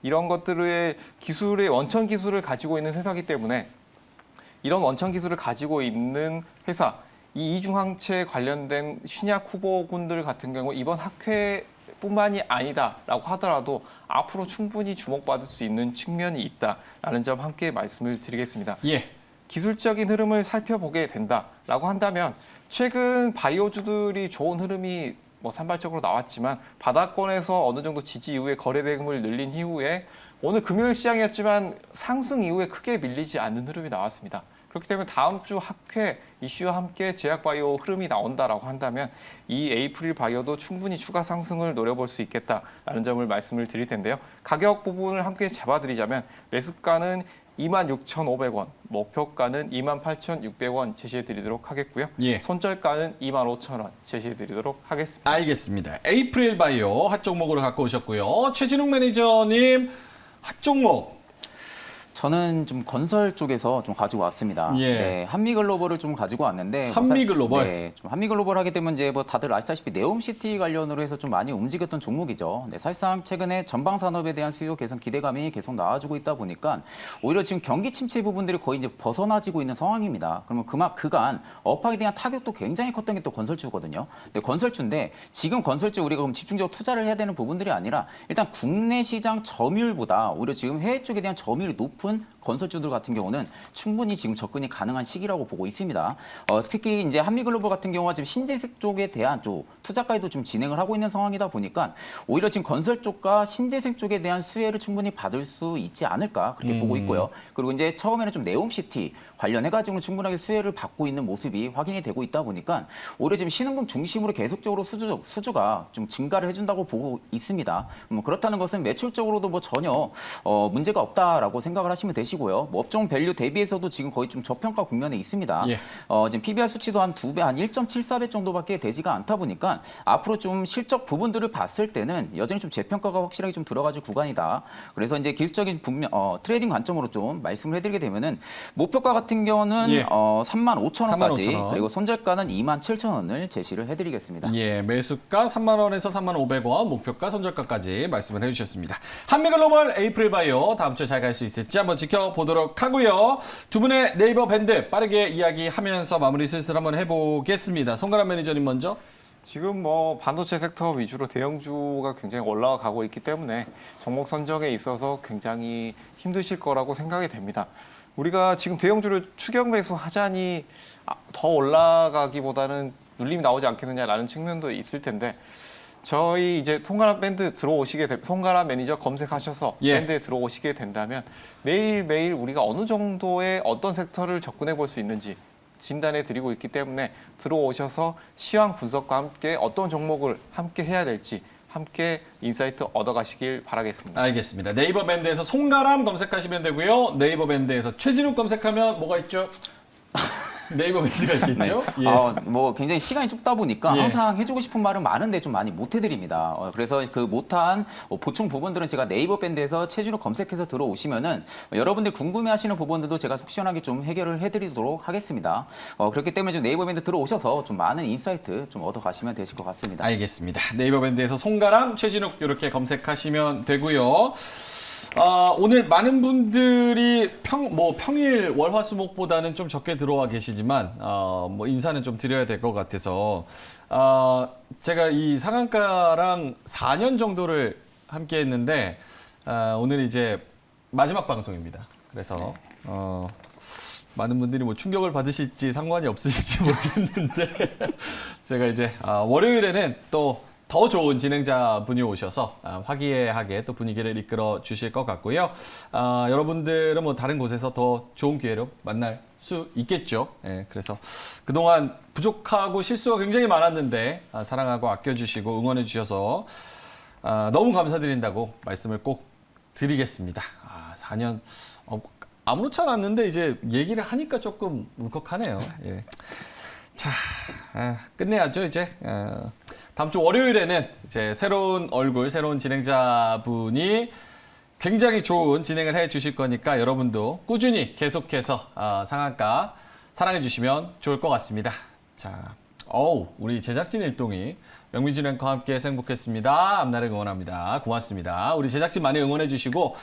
이런 것들의 기술의 원천 기술을 가지고 있는 회사이기 때문에 이런 원천 기술을 가지고 있는 회사, 이 이중항체 관련된 신약 후보군들 같은 경우 이번 학회뿐만이 아니다라고 하더라도 앞으로 충분히 주목받을 수 있는 측면이 있다라는 점 함께 말씀을 드리겠습니다. 예. 기술적인 흐름을 살펴보게 된다라고 한다면 최근 바이오주들이 좋은 흐름이 뭐 산발적으로 나왔지만 바닥권에서 어느 정도 지지 이후에 거래 대금을 늘린 이후에 오늘 금요일 시장이었지만 상승 이후에 크게 밀리지 않는 흐름이 나왔습니다. 그렇기 때문에 다음 주 학회 이슈와 함께 제약바이오 흐름이 나온다라고 한다면 이 에이프릴 바이오도 충분히 추가 상승을 노려볼 수 있겠다라는 점을 말씀을 드릴 텐데요. 가격 부분을 함께 잡아드리자면 매수가는 26,500원, 목표가는 28,600원 제시해드리도록 하겠고요. 예. 손절가는 25,000원 제시해드리도록 하겠습니다. 알겠습니다. 에이프릴 바이오 핫 종목으로 갖고 오셨고요. 최진욱 매니저님 핫 종목. 저는 좀 건설 쪽에서 좀 가지고 왔습니다. 예. 네, 한미글로벌을 좀 가지고 왔는데 한미글로벌? 네, 좀 한미글로벌 하게 되면 이제 뭐 다들 아시다시피 네옴시티 관련으로 해서 좀 많이 움직였던 종목이죠. 네, 사실상 최근에 전방 산업에 대한 수요 개선 기대감이 계속 나와주고 있다 보니까 오히려 지금 경기 침체 부분들이 거의 이제 벗어나지고 있는 상황입니다. 그러면 그간 업황에 대한 타격도 굉장히 컸던 게 또 건설주거든요. 네, 건설주인데 지금 건설주 우리가 그럼 집중적으로 투자를 해야 되는 부분들이 아니라 일단 국내 시장 점유율보다 오히려 지금 해외 쪽에 대한 점유율이 높은 싶은 건설주들 같은 경우는 충분히 지금 접근이 가능한 시기라고 보고 있습니다. 특히 이제 한미글로벌 같은 경우가 지금 신재생 쪽에 대한 투자까지도 좀 진행을 하고 있는 상황이다 보니까 오히려 지금 건설 쪽과 신재생 쪽에 대한 수혜를 충분히 받을 수 있지 않을까 그렇게 보고 있고요. 그리고 이제 처음에는 좀 네옴시티 관련해가지고 충분하게 수혜를 받고 있는 모습이 확인이 되고 있다 보니까 오히려 지금 신흥국 중심으로 계속적으로 수주가 좀 증가를 해준다고 보고 있습니다. 그렇다는 것은 매출적으로도 뭐 전혀 문제가 없다라고 생각을 하시면 되시고요. 뭐 업종 밸류 대비해서도 지금 거의 좀 저평가 국면에 있습니다. 예. 지금 PBR 수치도 한 2배, 한 1.74배 정도밖에 되지가 않다 보니까 앞으로 좀 실적 부분들을 봤을 때는 여전히 좀 재평가가 확실하게 좀 들어가질 구간이다. 그래서 이제 기술적인 트레이딩 관점으로 좀 말씀을 해드리게 되면은 목표가 같은 경우는 예. 35,000원까지 35,000원. 그리고 손절가는 27,000원을 제시를 해드리겠습니다. 예, 매수가 3만 원에서 3만 500원, 목표가 선절가까지 말씀을 해주셨습니다. 한미글로벌 에이프릴 바이오 다음 주에 잘 갈 수 있을지 한번 지켜보도록 하고요. 두 분의 네이버 밴드 빠르게 이야기하면서 마무리 슬슬 한번 해보겠습니다. 송가람 매니저님 먼저. 지금 뭐 반도체 섹터 위주로 대형주가 굉장히 올라가고 있기 때문에 종목 선정에 있어서 굉장히 힘드실 거라고 생각이 됩니다. 우리가 지금 대형주를 추격 매수하자니 더 올라가기보다는 눌림이 나오지 않겠느냐라는 측면도 있을 텐데 저희 이제 송가람 밴드 송가람 매니저 검색하셔서 예. 밴드에 들어오시게 된다면 매일매일 우리가 어느 정도의 어떤 섹터를 접근해 볼 수 있는지 진단해 드리고 있기 때문에 들어오셔서 시황 분석과 함께 어떤 종목을 함께 해야 될지 함께 인사이트 얻어가시길 바라겠습니다. 알겠습니다. 네이버 밴드에서 송가람 검색하시면 되고요. 네이버 밴드에서 최진욱 검색하면 뭐가 있죠? 네이버 밴드가 있겠죠? 네. 뭐 굉장히 시간이 좁다 보니까 예. 항상 해주고 싶은 말은 많은데 좀 많이 못 해드립니다. 그래서 그 못한 보충 부분들은 제가 네이버 밴드에서 최준호 검색해서 들어오시면은 여러분들 궁금해하시는 부분들도 제가 속 시원하게 좀 해결을 해드리도록 하겠습니다. 그렇기 때문에 좀 네이버 밴드 들어오셔서 좀 많은 인사이트 좀 얻어가시면 되실 것 같습니다. 알겠습니다. 네이버 밴드에서 송가람, 최진욱 이렇게 검색하시면 되고요. 오늘 많은 분들이 평일 월화수목보다는 좀 적게 들어와 계시지만 뭐 인사는 좀 드려야 될 것 같아서 제가 이 상한가랑 4년 정도를 함께 했는데 오늘 이제 마지막 방송입니다. 그래서 많은 분들이 뭐 충격을 받으실지 상관이 없으실지 모르겠는데 제가 이제 월요일에는 또 더 좋은 진행자분이 오셔서 화기애애하게 또 분위기를 이끌어 주실 것 같고요. 여러분들은 뭐 다른 곳에서 더 좋은 기회로 만날 수 있겠죠. 예, 그래서 그동안 부족하고 실수가 굉장히 많았는데 사랑하고 아껴주시고 응원해 주셔서 너무 감사드린다고 말씀을 꼭 드리겠습니다. 4년 아무렇지 않았는데 이제 얘기를 하니까 조금 울컥하네요. 예. 자, 끝내야죠 이제. 다음 주 월요일에는 이제 새로운 얼굴, 새로운 진행자분이 굉장히 좋은 진행을 해 주실 거니까 여러분도 꾸준히 계속해서 상한가 사랑해 주시면 좋을 것 같습니다. 자, 우리 제작진 일동이 명민준 앵커와 함께 행복했습니다. 앞날을 응원합니다. 고맙습니다. 우리 제작진 많이 응원해 주시고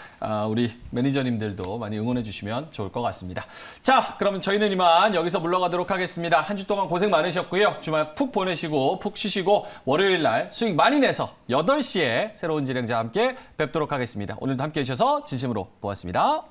우리 매니저님들도 많이 응원해 주시면 좋을 것 같습니다. 자, 그러면 저희는 이만 여기서 물러가도록 하겠습니다. 한 주 동안 고생 많으셨고요. 주말 푹 보내시고 푹 쉬시고 월요일 날 수익 많이 내서 8시에 새로운 진행자와 함께 뵙도록 하겠습니다. 오늘도 함께 해주셔서 진심으로 고맙습니다.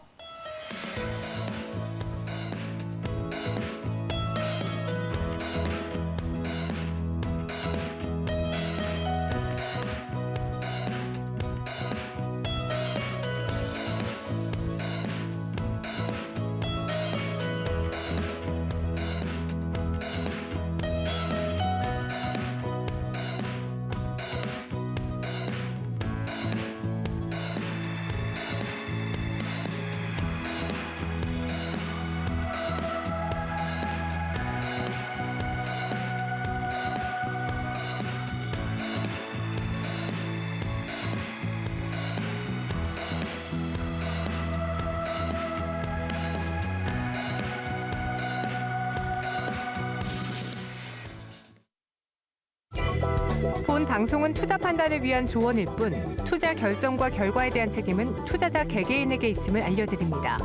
본 방송은 투자 판단을 위한 조언일 뿐 투자 결정과 결과에 대한 책임은 투자자 개개인에게 있음을 알려드립니다.